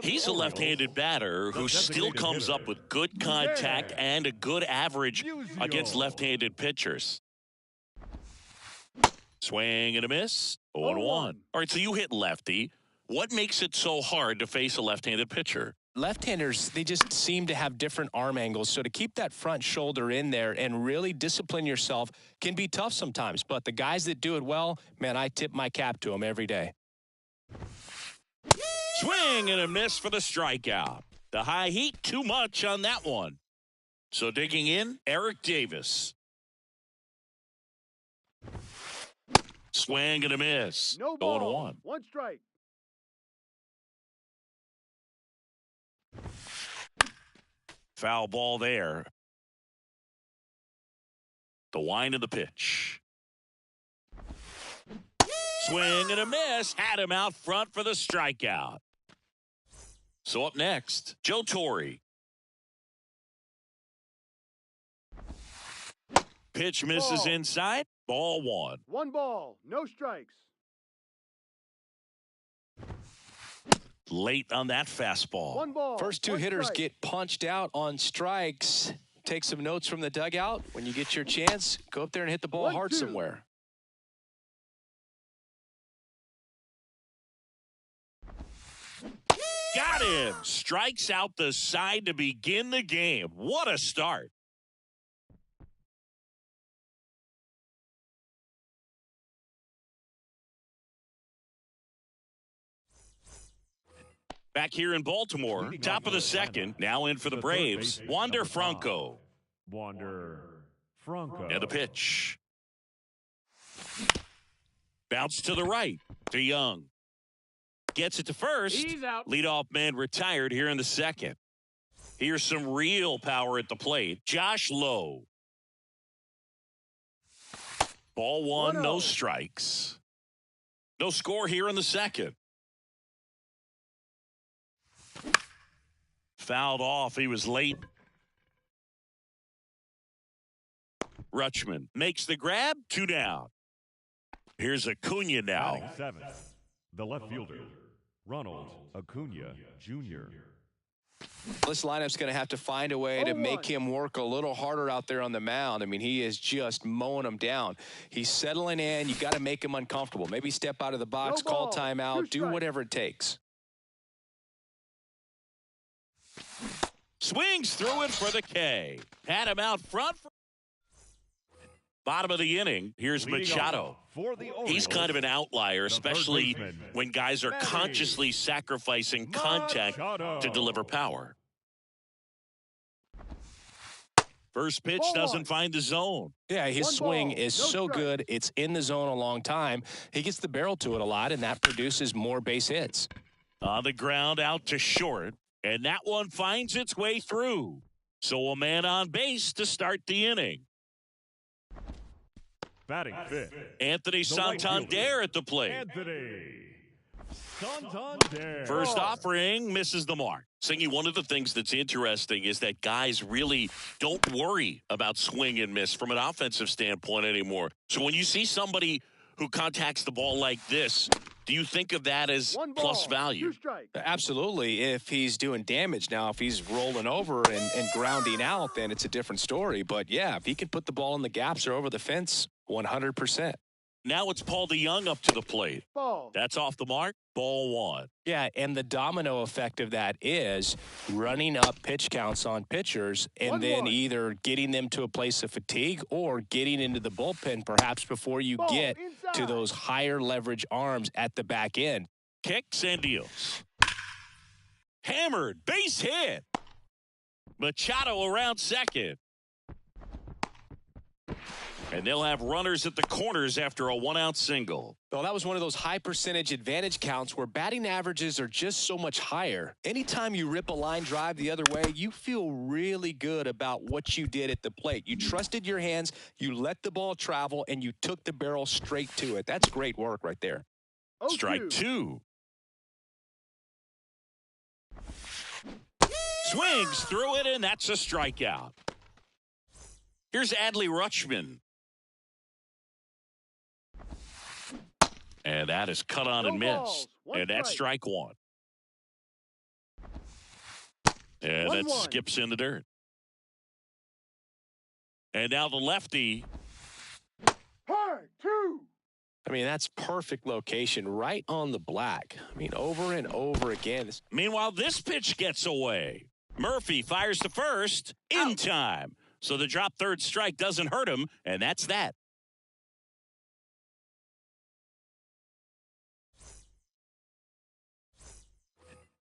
S1: He's a left-handed batter who still comes up with good contact and a good average against left-handed pitchers. Swing and a miss. 0-1. All right, so you hit lefty. What makes it so hard to face a left-handed pitcher?
S3: Left-handers, they just seem to have different arm angles. So to keep that front shoulder in there and really discipline yourself can be tough sometimes. But the guys that do it well, man, I tip my cap to them every day.
S1: Swing and a miss for the strikeout. The high heat, too much on that one. So digging in, Eric Davis. Swing and a miss.
S4: No ball.
S1: 0-1.
S4: 1 strike.
S1: Foul ball there. The wind of the pitch. Swing and a miss. Had him out front for the strikeout. So up next, Joe Torre. Pitch misses inside. Ball 1.
S4: 1 ball. No strikes.
S1: Late on that fastball.
S4: 1 ball.
S3: First 2 hitters get punched out on strikes. Take some notes from the dugout. When you get your chance, go up there and hit the ball hard somewhere.
S1: Got him. Strikes out the side to begin the game. What a start. Back here in Baltimore, top of the second, now in for the Braves, Wander Franco.
S2: Wander Franco.
S1: And the pitch. Bounce to the right to Young. Gets it to first.
S4: He's out.
S1: Leadoff man retired here in the second. Here's some real power at the plate. Josh Lowe. Ball 1, no strikes. No score here in the second. Fouled off. He was late. Rutschman makes the grab. 2 down. Here's Acuna now.
S2: Batting seventh, the left fielder, Ronald Acuna Jr.
S3: This lineup's going to have to find a way to make him work a little harder out there on the mound. I mean, he is just mowing them down. He's settling in. You got to make him uncomfortable. Maybe step out of the box, call timeout, do whatever it takes.
S1: Swings through it for the K. Had him out front. Bottom of the inning. Here's Machado. He's kind of an outlier, especially when guys are consciously sacrificing contact to deliver power. First pitch doesn't find the zone.
S3: Yeah, his swing is so good. It's in the zone a long time. He gets the barrel to it a lot, and that produces more base hits.
S1: On the ground, out to short, and that one finds its way through. So a man on base to start the inning.
S2: Batting fifth,
S1: Anthony Santander at the plate.
S2: Anthony Santander.
S1: First offering misses the mark. Singy, one of the things that's interesting is that guys really don't worry about swing and miss from an offensive standpoint anymore. So when you see somebody who contacts the ball like this, do you think of that as plus value?
S3: Absolutely, if he's doing damage. Now, if he's rolling over and grounding out, then it's a different story. But, yeah, if he can put the ball in the gaps or over the fence, 100%.
S1: Now it's Paul DeYoung up to the plate. That's off the mark. Ball one.
S3: Yeah, and the domino effect of that is running up pitch counts on pitchers and then either getting them to a place of fatigue or getting into the bullpen perhaps before you get to those higher leverage arms at the back end.
S1: Kicks and deals. Hammered. Base hit. Machado around second. And they'll have runners at the corners after a one-out single.
S3: Well, that was one of those high percentage advantage counts where batting averages are just so much higher. Anytime you rip a line drive the other way, you feel really good about what you did at the plate. You trusted your hands, you let the ball travel, and you took the barrel straight to it. That's great work right there.
S1: Strike two. Swings through it, and that's a strikeout. Here's Adley Rutschman. And that is cut on and missed. And that's strike one. And that skips in the dirt. And now the lefty.
S4: Two.
S3: I mean, that's perfect location right on the black. I mean, over and over again.
S1: Meanwhile, this pitch gets away. Murphy fires to first in time. So the drop third strike doesn't hurt him, and that's that.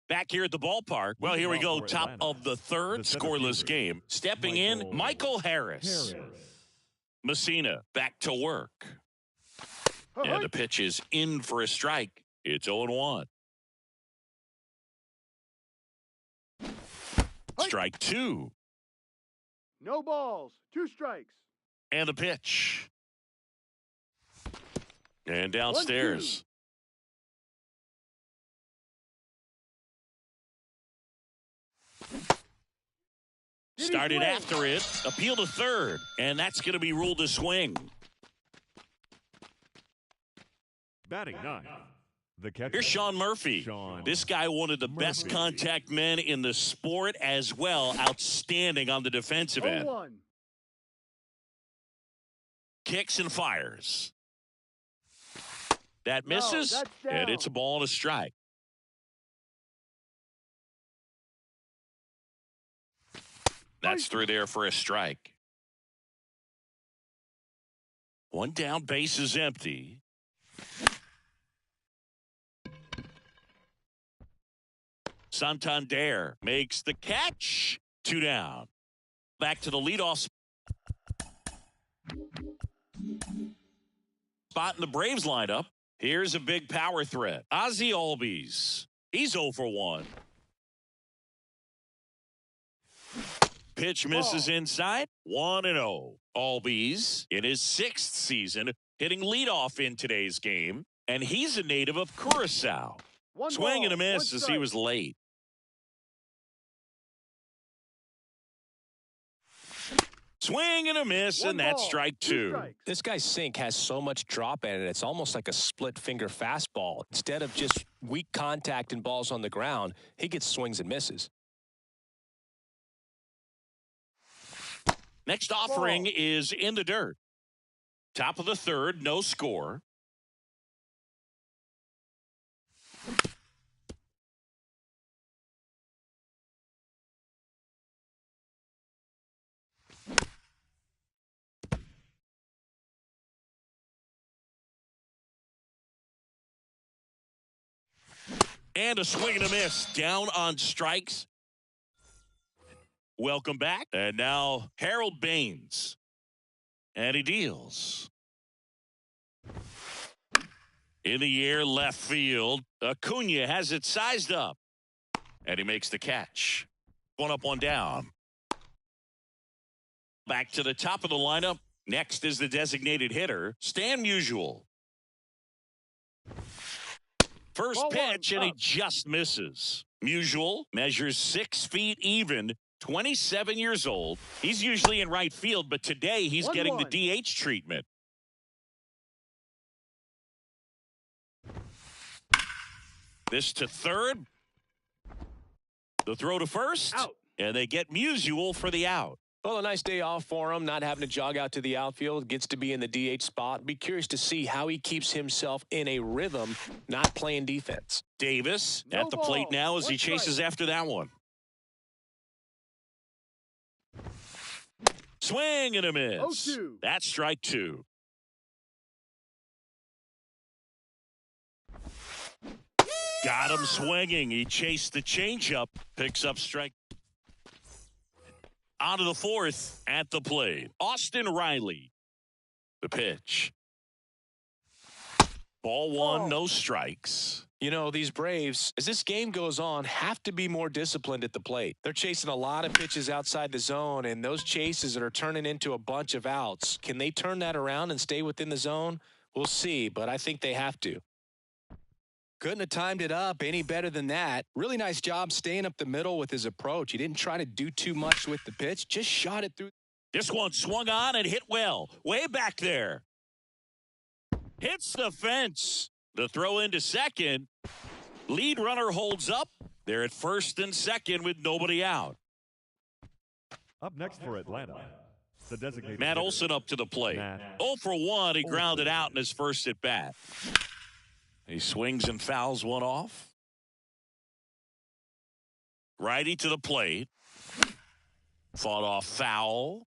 S1: Back here at the ballpark. Well, here we go. Top of the third, scoreless game. Stepping in, Michael Harris. Messina back to work. And the pitch is in for a strike. It's 0-1. Strike two.
S4: No balls. 2 strikes.
S1: And the pitch. And downstairs. Started after it. Appeal to third. And that's going to be ruled a swing.
S2: Batting ninth, the catcher.
S1: Here's Sean Murphy. This guy, one of the best contact men in the sport as well. Outstanding on the defensive end. Kicks and fires. That misses, and it's a ball and a strike. That's through there for a strike. One down, base is empty. Santander makes the catch. 2 down. Back to the leadoff spot in the Braves lineup. Here's a big power threat. Ozzie Albies. He's 0 for 1. Pitch misses inside. 1-0. Albies in his 6th season hitting leadoff in today's game. And he's a native of Curacao. Swing and a miss as he was late. Swing and a miss, and that's strike two.
S3: This guy's sink has so much drop in it, it's almost like a split-finger fastball. Instead of just weak contact and balls on the ground, he gets swings and misses.
S1: Next offering is in the dirt. Top of the third, no score. And a swing and a miss. Down on strikes. Welcome back. And now Harold Baines. And he deals. In the air, left field. Acuna has it sized up. And he makes the catch. One up, one down. Back to the top of the lineup. Next is the designated hitter, Stan Musial. First pitch, and he just misses. Musial measures 6 feet even, 27 years old. He's usually in right field, but today he's getting the DH treatment. This to third. The throw to first.
S4: Out.
S1: And they get Musial for the out.
S3: Well, a nice day off for him, not having to jog out to the outfield, gets to be in the DH spot. Be curious to see how he keeps himself in a rhythm, not playing defense.
S1: Davis at the plate now as he chases after that one. Swing and a miss.
S4: 0-2.
S1: That's strike two. Got him swinging. He chased the changeup, picks up strike. On to the fourth at the plate. Austin Riley. The pitch. Ball one, no strikes.
S3: You know, these Braves, as this game goes on, have to be more disciplined at the plate. They're chasing a lot of pitches outside the zone, and those chases are turning into a bunch of outs. Can they turn that around and stay within the zone? We'll see, but I think they have to. Couldn't have timed it up any better than that. Really nice job staying up the middle with his approach. He didn't try to do too much with the pitch, just shot it through.
S1: This one swung on and hit well. Way back there. Hits the fence. The throw into second. Lead runner holds up. They're at first and second with nobody out.
S2: Up next for Atlanta, the designated
S1: Matt
S2: hitter,
S1: Olson up to the plate.
S2: Matt
S1: 0 for 1. He grounded out in his first at bat. He swings and fouls one off. Righty to the plate. Fought off foul.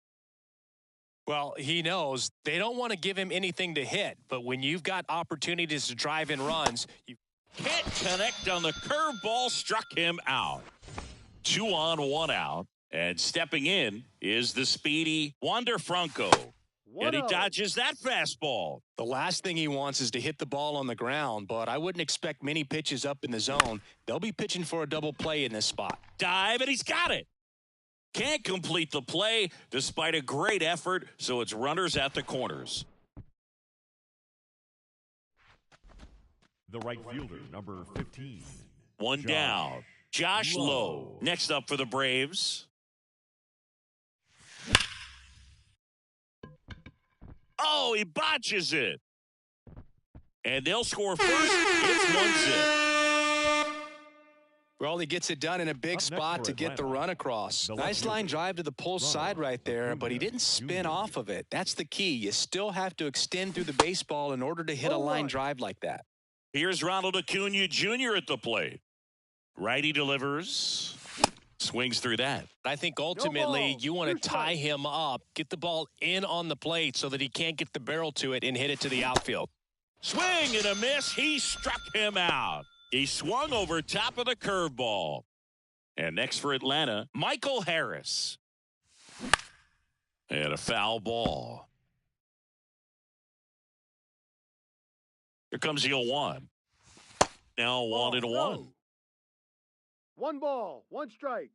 S3: Well, he knows they don't want to give him anything to hit, but when you've got opportunities to drive in runs, you
S1: can't connect on the curveball, struck him out. 2 on, 1 out. And stepping in is the speedy Wander Franco. And he dodges that fastball.
S3: The last thing he wants is to hit the ball on the ground, but I wouldn't expect many pitches up in the zone. They'll be pitching for a double play in this spot.
S1: Dive, and he's got it. Can't complete the play despite a great effort, so it's runners at the corners.
S2: the right fielder, number 15.
S1: One down. Josh Lowe. Next up for the Braves. Oh, he botches it. And they'll score first. It's 1-0.
S3: Well, he gets it done in a big spot to get the run across. Nice line drive to the pull side right there, but he didn't spin off of it. That's the key. You still have to extend through the baseball in order to hit a line drive like that.
S1: Here's Ronald Acuna Jr. at the plate. Righty delivers. Swings through that.
S3: I think ultimately you want to tie him up, get the ball in on the plate so that he can't get the barrel to it and hit it to the outfield.
S1: Swing and a miss. He struck him out. He swung over top of the curveball. And next for Atlanta, Michael Harris. And a foul ball. Here comes the 0-1. Now 1-1.
S4: 1 ball, 1 strike.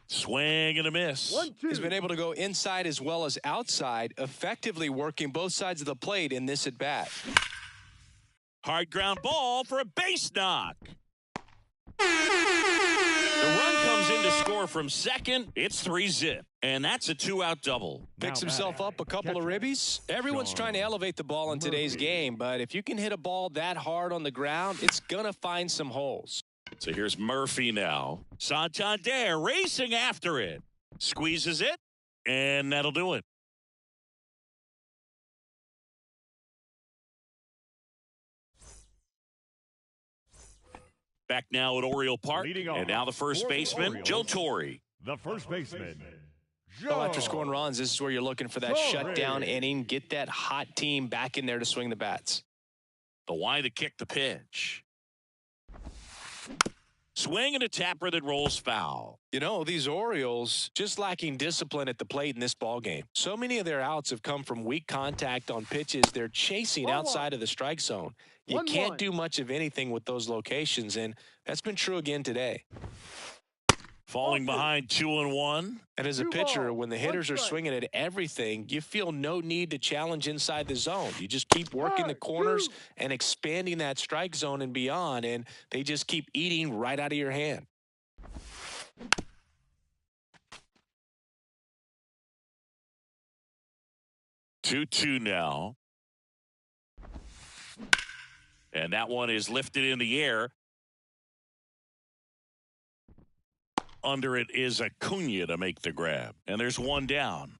S1: Swing and a miss.
S4: 1-2.
S3: He's been able to go inside as well as outside, effectively working both sides of the plate in this at-bat.
S1: Hard ground ball for a base knock. The run comes Jones in to score from second. It's 3-zip. And that's a 2-out double.
S3: Picks himself up a couple of ribbies. Everyone's trying to elevate the ball in today's game, but if you can hit a ball that hard on the ground, it's going to find some holes.
S1: So here's Murphy now. Santander racing after it. Squeezes it, and that'll do it. Back now at Oriole Park, and now the first baseman, Joe Torre.
S2: The first baseman,
S3: Well, after scoring runs, this is where you're looking for that shutdown inning. Get that hot team back in there to swing the bats.
S1: The wide to kick the pitch. Swing and a tapper that rolls foul.
S3: You know, these Orioles just lacking discipline at the plate in this ball game. So many of their outs have come from weak contact on pitches they're chasing outside of the strike zone. You can't do much of anything with those locations, and that's been true again today.
S1: Falling behind 2-1.
S3: And as a pitcher, when the hitters are swinging at everything, you feel no need to challenge inside the zone. You just keep working the corners and expanding that strike zone and beyond, and they just keep eating right out of your hand.
S1: Two now. And that one is lifted in the air. Under it is Acuna to make the grab. And there's one down.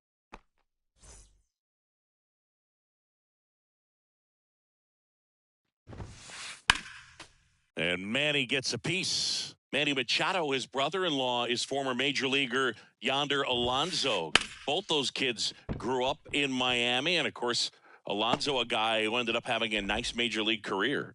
S1: And Manny gets a piece. Manny Machado, his brother-in-law, is former major leaguer Yonder Alonso. Both those kids grew up in Miami. And, of course, Alonso, a guy who ended up having a nice major league career.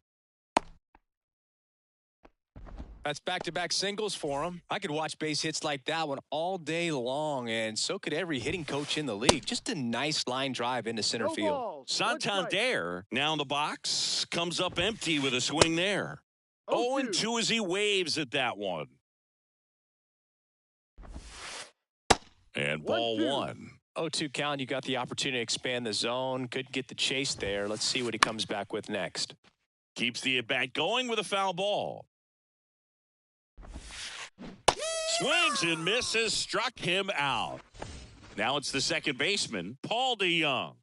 S3: That's back-to-back singles for him. I could watch base hits like that one all day long, and so could every hitting coach in the league. Just a nice line drive into center field.
S1: Santander now in the box, comes up empty with a swing there. 0-2 as he waves at that one. And ball one.
S3: 0-2 count. You got the opportunity to expand the zone. Couldn't get the chase there. Let's see what he comes back with next.
S1: Keeps the at-bat going with a foul ball. Swings and misses, struck him out. Now it's the second baseman, Paul DeYoung.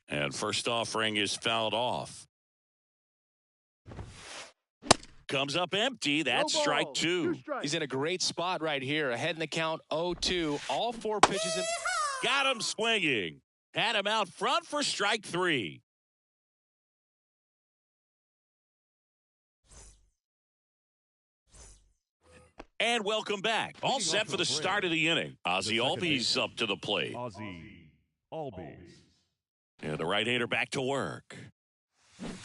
S1: And first offering is fouled off. Comes up empty. That's strike two.
S3: He's in a great spot right here. Ahead in the count, 0-2. All four pitches.
S1: Got him swinging. Had him out front for strike three. And welcome back. All set for the start of the inning. Ozzie Albies up to the plate.
S2: Ozzie Albies.
S1: And the right-hander back to work.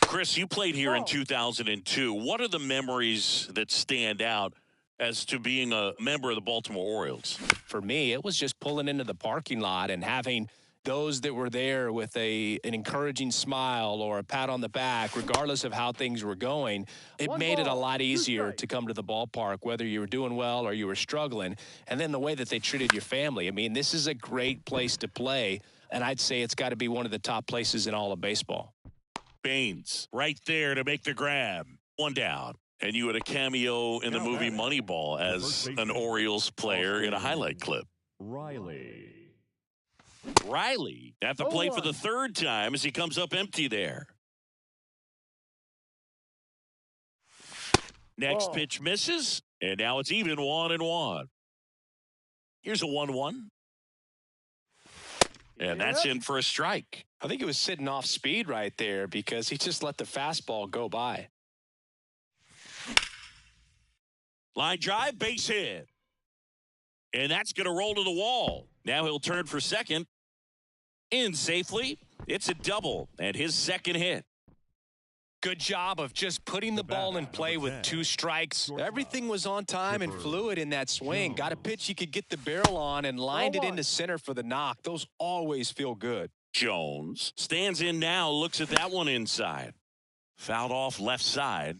S1: Chris, you played here in 2002. What are the memories that stand out as to being a member of the Baltimore Orioles?
S3: For me, it was just pulling into the parking lot and having those that were there with an encouraging smile or a pat on the back, regardless of how things were going. It made it a lot easier to come to the ballpark, whether you were doing well or you were struggling. And then the way that they treated your family. I mean, this is a great place to play, and I'd say it's got to be one of the top places in all of baseball.
S1: Baines right there to make the grab. One down. And you had a cameo in the movie Moneyball as an Orioles player in a highlight clip. Riley at the plate for the third time as he comes up empty there. Next pitch misses, and now it's even 1-1. Here's a 1-1. And that's in for a strike.
S3: I think it was sitting off speed right there because he just let the fastball go by.
S1: Line drive, base hit. And that's going to roll to the wall. Now he'll turn for second. In safely. It's a double and his second hit. Good job of just putting the ball in play with 2 strikes.
S3: Everything was on time and fluid in that swing. Got a pitch he could get the barrel on and lined it into center for the knock. Those always feel good.
S1: Jones stands in now, looks at that one inside. Fouled off left side.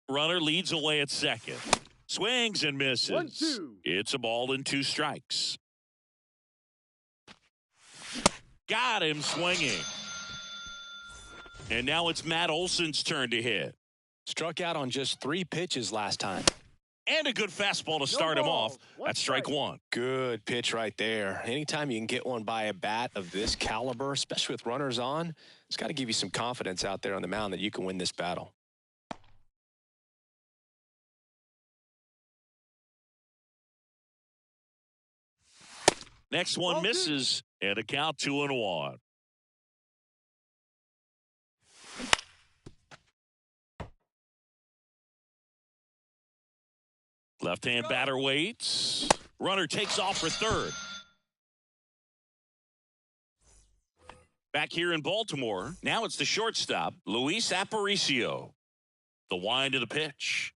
S1: Runner leads away at second. Swings and misses.
S4: 1-2.
S1: It's a ball and 2 strikes. Got him swinging. And now it's Matt Olson's turn to hit.
S3: Struck out on just 3 pitches last time.
S1: And a good fastball to start him off. That's strike one.
S3: Good pitch right there. Anytime you can get one by a bat of this caliber, especially with runners on, it's got to give you some confidence out there on the mound that you can win this battle.
S1: Next one misses, and a count 2-1. Left-hand batter waits. Runner takes off for third. Back here in Baltimore, now it's the shortstop, Luis Aparicio. The wind of the pitch.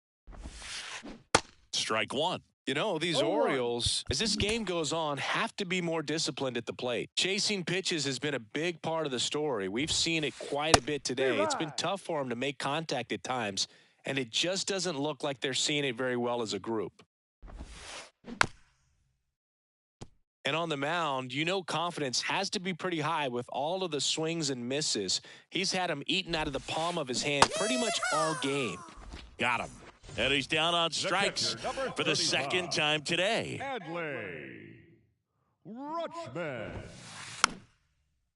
S1: Strike one.
S3: You know, these Orioles, as this game goes on, have to be more disciplined at the plate. Chasing pitches has been a big part of the story. We've seen it quite a bit today. It's been tough for them to make contact at times, and it just doesn't look like they're seeing it very well as a group. And on the mound, you know confidence has to be pretty high with all of the swings and misses. He's had them eaten out of the palm of his hand pretty much all game.
S1: Got him. And he's down on strikes for the second time today.
S2: Adley Rutschman.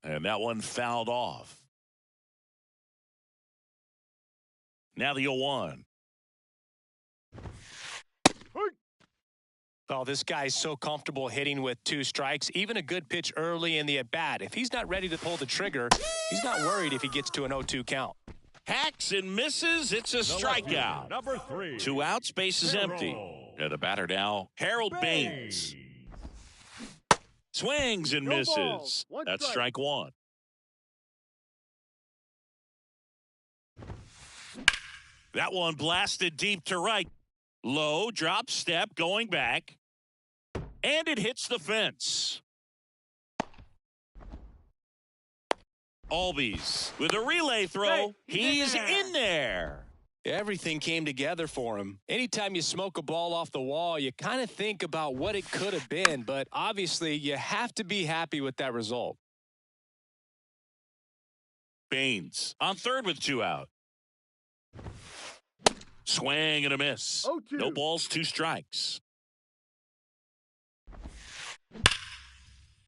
S1: And that one fouled off. Now the 0-1.
S3: Oh, this guy's so comfortable hitting with 2 strikes. Even a good pitch early in the at-bat. If he's not ready to pull the trigger, he's not worried if he gets to an 0-2 count.
S1: Hacks and misses. It's a strikeout.
S2: Number 3.
S1: 2 outs, base is empty. And the batter now, Harold Baines. Swings and misses. That's strike one. That one blasted deep to right. Low, drop step, going back. And it hits the fence. Albies with a relay throw. He's in there.
S3: Everything came together for him. Anytime you smoke a ball off the wall, you kind of think about what it could have been, but obviously you have to be happy with that result.
S1: Baines on third with 2 out. Swing and a miss.
S4: 0-2.
S1: No balls, 2 strikes.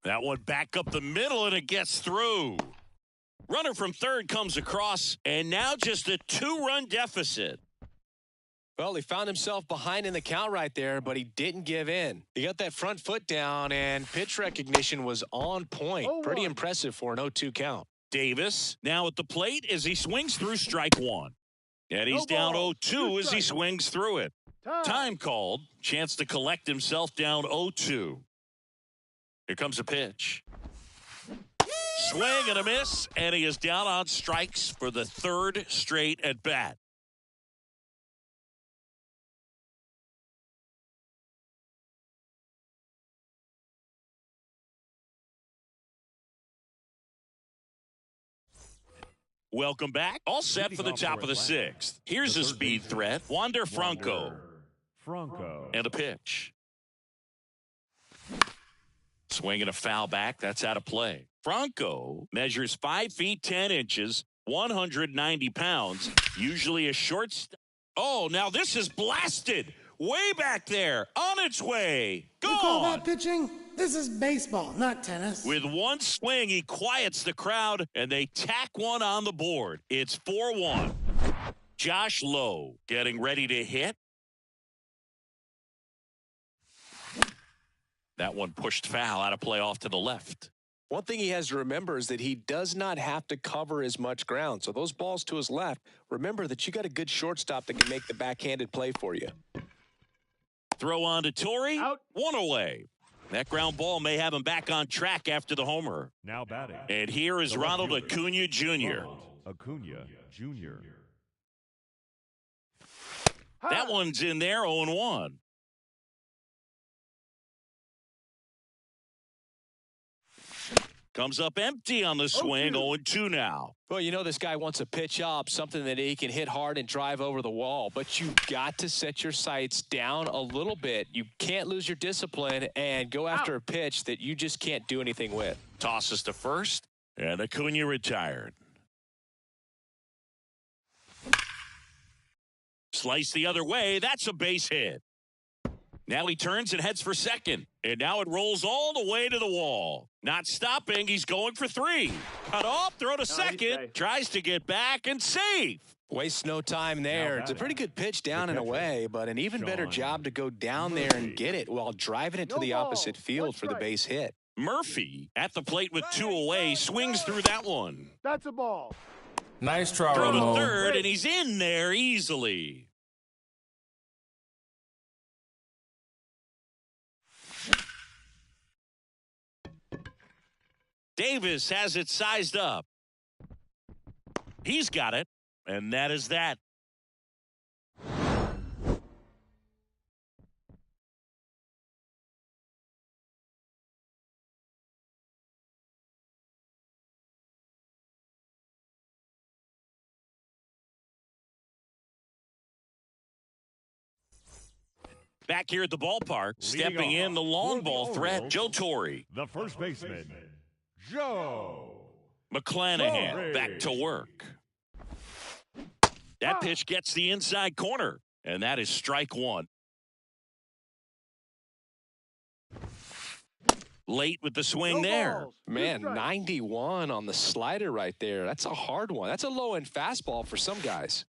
S1: That one back up the middle, and it gets through. Runner from third comes across, and now just a 2-run deficit.
S3: Well, he found himself behind in the count right there, but he didn't give in. He got that front foot down, and pitch recognition was on point. Pretty impressive for an 0-2 count.
S1: Davis now at the plate as he swings through strike one. And he's down 0-2 as he swings through it. Time called. Chance to collect himself down 0-2. Here comes a pitch. Swing and a miss, and he is down on strikes for the 3rd straight at bat. Welcome back. All set for the top of the 6th. Here's a speed threat. Wander Franco. And a pitch. Swing and a foul back. That's out of play. Franco measures 5 feet 10 inches, 190 pounds, usually a short. Oh, now this is blasted. Way back there, on its way. Gone.
S6: You call that pitching? This is baseball, not tennis.
S1: With one swing, he quiets the crowd, and they tack one on the board. It's 4-1. Josh Lowe getting ready to hit. That one pushed foul, out of play off to the left.
S3: One thing he has to remember is that he does not have to cover as much ground. So those balls to his left, remember that you got a good shortstop that can make the backhanded play for you.
S1: Throw on to Torrey.
S4: Out.
S1: 1 away. That ground ball may have him back on track after the homer.
S2: Now batting.
S1: And here is Ronald Acuna Jr.
S2: Acuna Jr.
S1: That one's in there, 0-1. Comes up empty on the swing, 0-2 now.
S3: Well, you know this guy wants a pitch up, something that he can hit hard and drive over the wall. But you've got to set your sights down a little bit. You can't lose your discipline and go after a pitch that you just can't do anything with.
S1: Tosses to first, and Acuna retired. Slice the other way. That's a base hit. Now he turns and heads for second. And now it rolls all the way to the wall. Not stopping. He's going for 3. Cut off. Throw to second. Tries to get back and safe.
S3: Wastes no time there. It's a pretty good pitch down and away, but an even better job to go down there and get it while driving it to the opposite field for the base hit.
S1: Murphy at the plate with 2 away. Swings through that one.
S4: That's a ball.
S5: Nice try,
S1: Throw to
S5: Ramon.
S1: third, and he's in there easily. Davis has it sized up. He's got it, and that is that. Back here at the ballpark, stepping in the long ball threat, Joe Torre.
S2: The first baseman, Joe
S1: McClanahan back to work. That pitch gets the inside corner, and that is strike 1. Late with the swing there.
S3: Man, 91 on the slider right there. That's a hard one. That's a low-end fastball for some guys.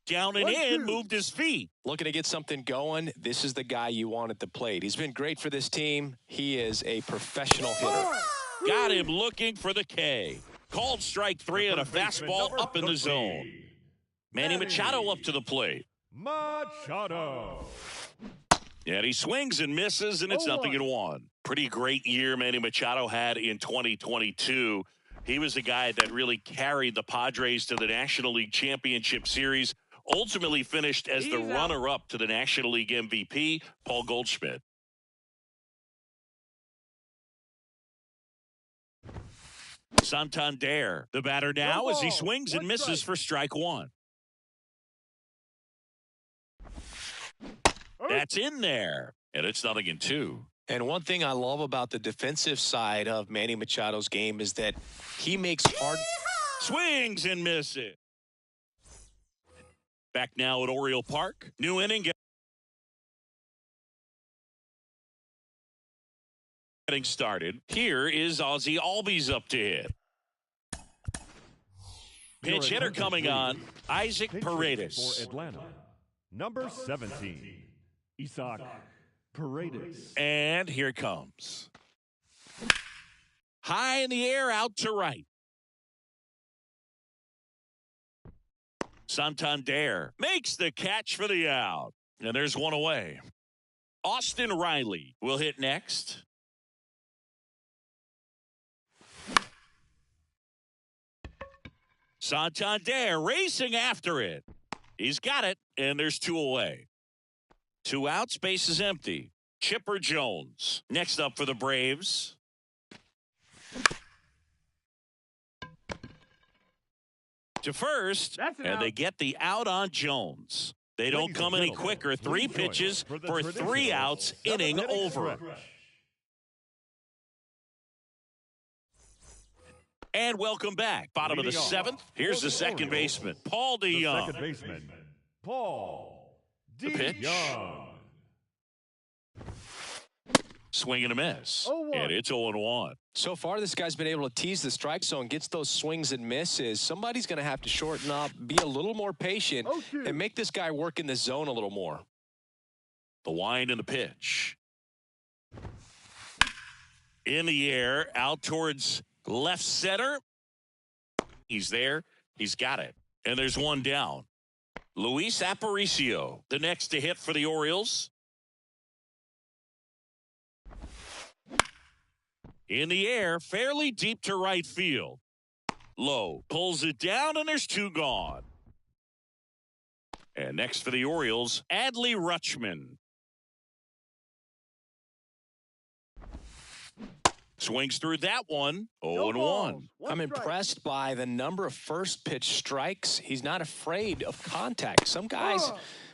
S1: Down and in, moved his feet.
S3: Looking to get something going, this is the guy you want at the plate. He's been great for this team. He is a professional hitter.
S1: Got him looking for the K. Called strike 3 on a fastball up in the zone. Manny Machado up to the plate.
S2: Machado.
S1: And he swings and misses, and it's 0-1. Pretty great year Manny Machado had in 2022. He was the guy that really carried the Padres to the National League Championship Series. Ultimately finished as the runner-up to the National League MVP, Paul Goldschmidt. Santander, the batter now as he swings and misses for strike 1. That's in there, and it's 0-2.
S3: And one thing I love about the defensive side of Manny Machado's game is that he makes hard
S1: swings and misses. Back now at Oriole Park. New inning getting started. Here is Ozzie Albies up to hit. Pinch hitter coming on, Isaac Paredes.
S2: For Atlanta, number 17, Isaac Paredes.
S1: And here it comes. High in the air, out to right. Santander makes the catch for the out. And there's one away. Austin Riley will hit next. Santander racing after it. He's got it, and there's 2 away. 2 outs, base is empty. Chipper Jones next up for the Braves. To first, and they get the out on Jones. They don't come any quicker. 3 pitches for 3 outs, inning over. And welcome back. Bottom of the 7th. Here's the second baseman, Paul DeYoung.
S2: Second baseman, Paul
S1: The pitch.
S2: DeYoung.
S1: Swing and a miss. And it's 0-1.
S3: So far, this guy's been able to tease the strike zone, gets those swings and misses. Somebody's going to have to shorten up, be a little more patient, and make this guy work in the zone a little more.
S1: The wind and the pitch. In the air, out towards left center. He's there. He's got it. And there's one down. Luis Aparicio, the next to hit for the Orioles. In the air, fairly deep to right field. Low, pulls it down, and there's 2 gone. And next for the Orioles, Adley Rutschman. Swings through that one, 0-1.
S3: I'm impressed by the number of first pitch strikes. He's not afraid of contact. Some guys,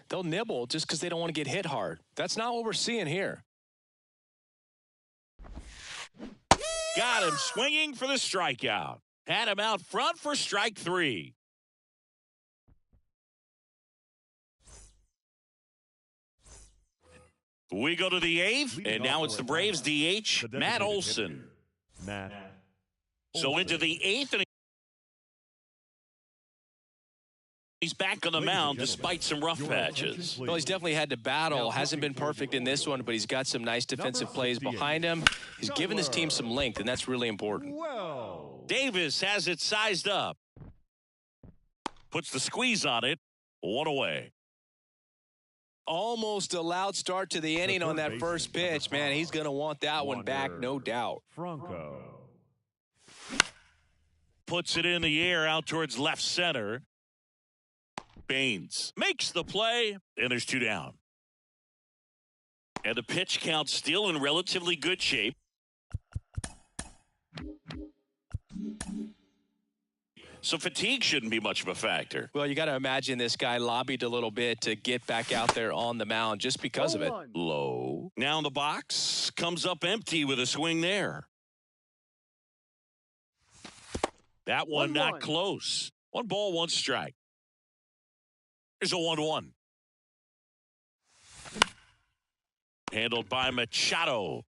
S3: they'll nibble just because they don't want to get hit hard. That's not what we're seeing here.
S1: Got him swinging for the strikeout. Had him out front for strike 3. We go to the eighth, and now it's the Braves DH, Matt Olson. So into the eighth, and he's back on the mound despite some rough patches.
S3: Well, he's definitely had to battle. Hasn't been perfect in this one, but he's got some nice defensive plays behind him. He's given this team some length, and that's really important.
S1: Davis has it sized up. Puts the squeeze on it. One away.
S3: Almost a loud start to the inning on that first pitch. Man, he's going to want that one back, no doubt.
S2: Franco
S1: puts it in the air out towards left center. Baines makes the play, and there's 2 down. And the pitch count still in relatively good shape. So fatigue shouldn't be much of a factor.
S3: Well, you got to imagine this guy lobbied a little bit to get back out there on the mound just because of it.
S1: Low. Now in the box. Comes up empty with a swing there. That one not close. 1 ball, 1 strike. Here's a 1-1. Handled by Machado.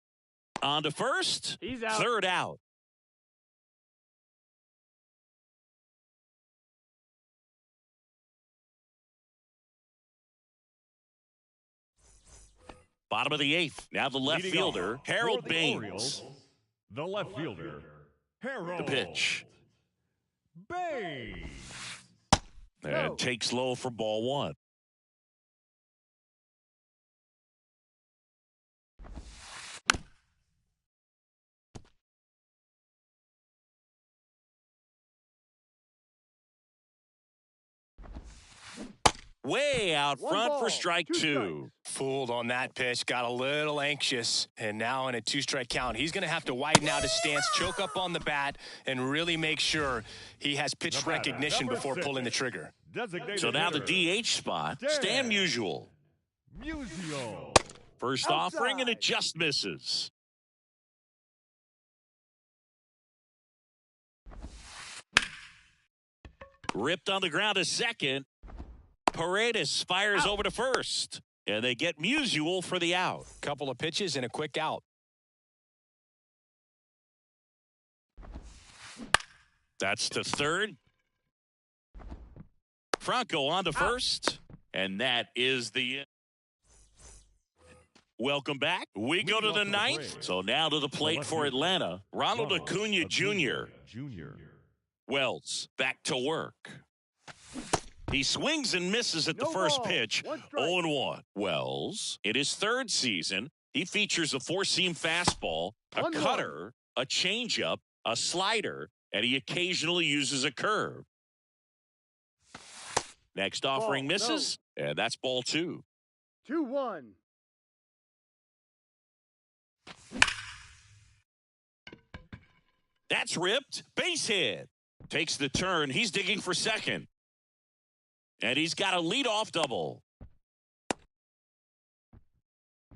S1: On to first.
S4: He's out.
S1: 3rd out. Bottom of the 8th. Now the left fielder, Harold Baines.
S2: Orioles, the left fielder, Harold
S1: The pitch.
S2: Baines.
S1: And takes low for ball 1. Way out front for strike 2.
S3: Fooled on that pitch, got a little anxious, and now in a 2-strike count, he's going to have to widen out his stance, choke up on the bat, and really make sure he has pitch recognition before pulling the trigger.
S1: So now the DH spot, Stan Musial. First offering, and it just misses. Ripped on the ground to second. Paredes fires over to first, and they get Musial for the out.
S3: Couple of pitches and a quick out.
S1: That's to third. Franco on to first, and that is the end. Welcome back. We go to the 9th. So now to the plate for Atlanta, Ronald Acuna Jr. Wells back to work. He swings and misses at the first pitch. 0-1. Wells, in his 3rd season, he features a 4-seam fastball, a cutter, a changeup, a slider, and he occasionally uses a curve. Next offering misses, and that's ball 2.
S4: 2-1.
S1: That's ripped. Base hit. Takes the turn. He's digging for second. And he's got a leadoff double.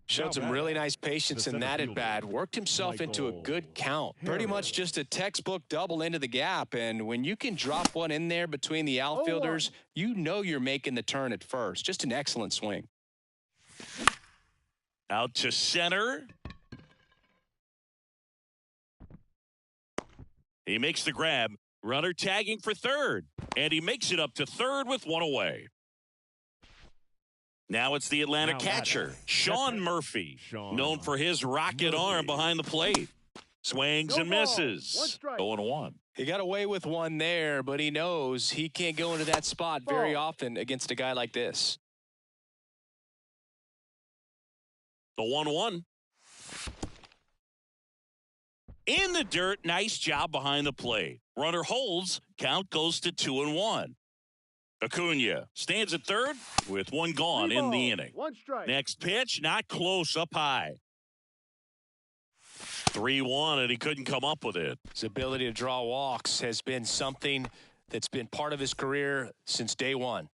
S3: Showed some really nice patience in that at bat. Worked himself into a good count. Pretty much just a textbook double into the gap. And when you can drop one in there between the outfielders, you know you're making the turn at first. Just an excellent swing.
S1: Out to center. He makes the grab. Runner tagging for third. And he makes it up to third with 1 away. Now it's the Atlanta catcher, Sean Murphy, known for his rocket arm behind the plate. Swings and misses. 0-1.
S3: He got away with one there, but he knows he can't go into that spot very often against a guy like this.
S1: The 1-1. In the dirt, nice job behind the plate. Runner holds, count goes to 2-1. Acuna stands at third with 1 gone in the inning.
S4: 1 strike.
S1: Next pitch, not close, up high. 3-1, and he couldn't come up with it.
S3: His ability to draw walks has been something that's been part of his career since day 1.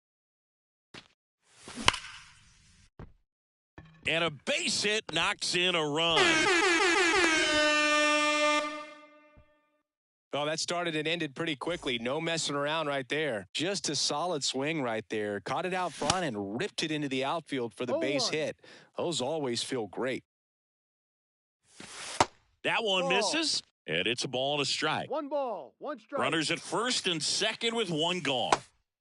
S1: And a base hit knocks in a run.
S3: Oh, that started and ended pretty quickly. No messing around right there. Just a solid swing right there. Caught it out front and ripped it into the outfield for the base hit. Those always feel great.
S1: That one misses, and it's a ball and a strike.
S4: 1 ball, 1 strike.
S1: Runners at first and second with 1 gone.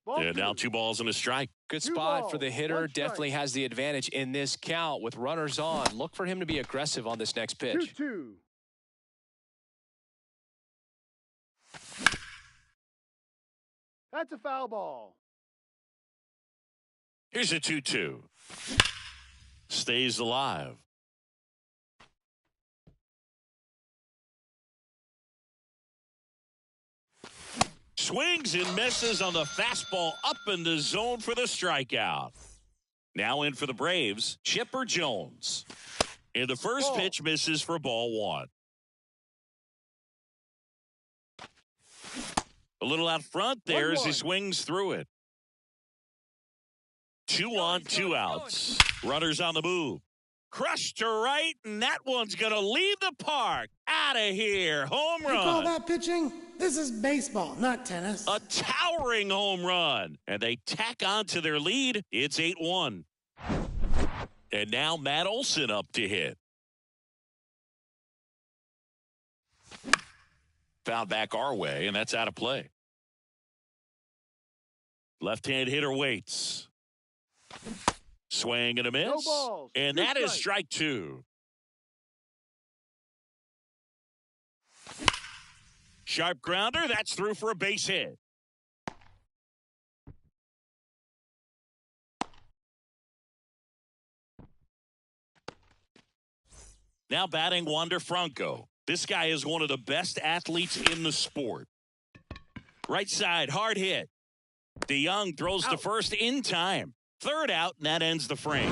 S1: And now 2 balls and a strike.
S3: Good spot for the hitter. Definitely has the advantage in this count with runners on. Look for him to be aggressive on this next pitch.
S4: 2-2. That's a foul ball.
S1: Here's a 2-2. Stays alive. Swings and misses on the fastball up in the zone for the strikeout. Now in for the Braves, Chipper Jones. In the first pitch, misses for ball 1. A little out front there as he swings through it. 2 on, 2 outs. Runners on the move. Crushed to right, and that one's going to leave the park. Out of here. Home run.
S6: You call that pitching? This is baseball, not tennis.
S1: A towering home run. And they tack on to their lead. It's 8-1. And now Matt Olson up to hit. Foul back our way, and that's out of play. Left-hand hitter waits. Swing and a miss.
S4: No balls.
S1: And that is strike 2. Sharp grounder. That's through for a base hit. Now batting Wander Franco. This guy is one of the best athletes in the sport. Right side, hard hit. DeYoung throws to first in time. Third out, and that ends the frame.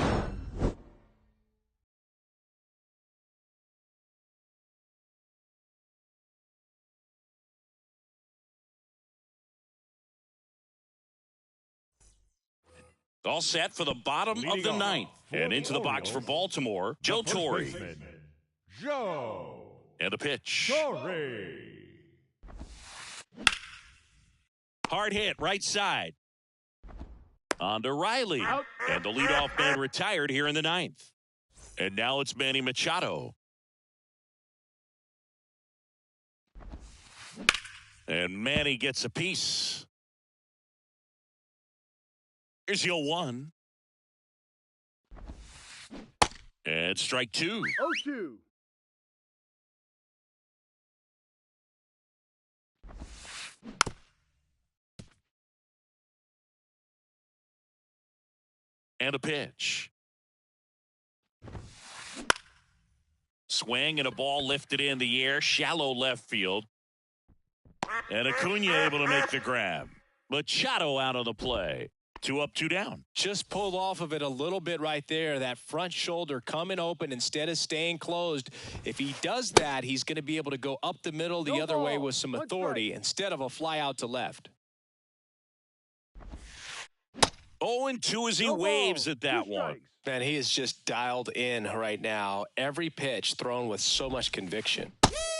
S1: All set for the bottom of the ninth. And into the box for Baltimore, Joe Torre.
S2: Joe.
S1: And a pitch.
S2: Torre.
S1: Hard hit, right side. On to Riley. And the leadoff man retired here in the ninth. And now it's Manny Machado. And Manny gets a piece. Here's 0-1. And strike 2.
S4: 0-2.
S1: And a pitch. Swing and a ball lifted in the air, shallow left field. And Acuna able to make the grab. Machado out of the play. 2 up, 2 down.
S3: Just pulled off of it a little bit right there. That front shoulder coming open instead of staying closed. If he does that, he's going to be able to go up the middle the other way with some authority instead of a fly out to left.
S1: 0-2 as he waves at that one.
S3: Man, he is just dialed in right now. Every pitch thrown with so much conviction.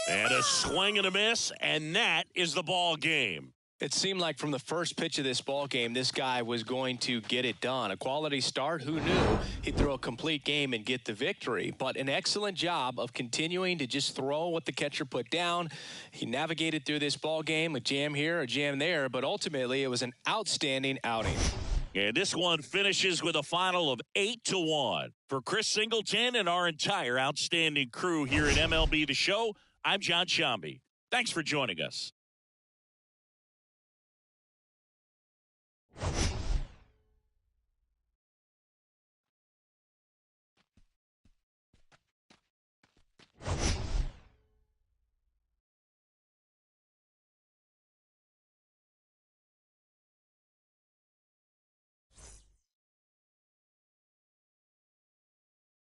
S1: And a swing and a miss, and that is the ball game.
S3: It seemed like from the first pitch of this ball game, this guy was going to get it done. A quality start. Who knew he'd throw a complete game and get the victory? But an excellent job of continuing to just throw what the catcher put down. He navigated through this ball game, a jam here, a jam there, but ultimately it was an outstanding outing.
S1: And this one finishes with a final of 8-1. For Chris Singleton and our entire outstanding crew here at MLB The Show, I'm John Shambi. Thanks for joining us.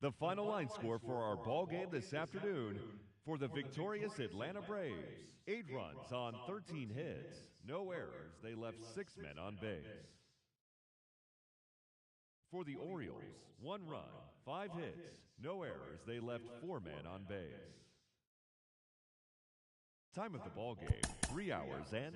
S2: The final line score for our ball game this afternoon for the victorious Atlanta Braves. 8 runs on 13 hits. No errors. They left 6 men on base. For the Orioles, 1 run, 5 hits. No errors. They left 4 men on base. Time of the ball game, 3 hours and...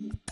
S1: it.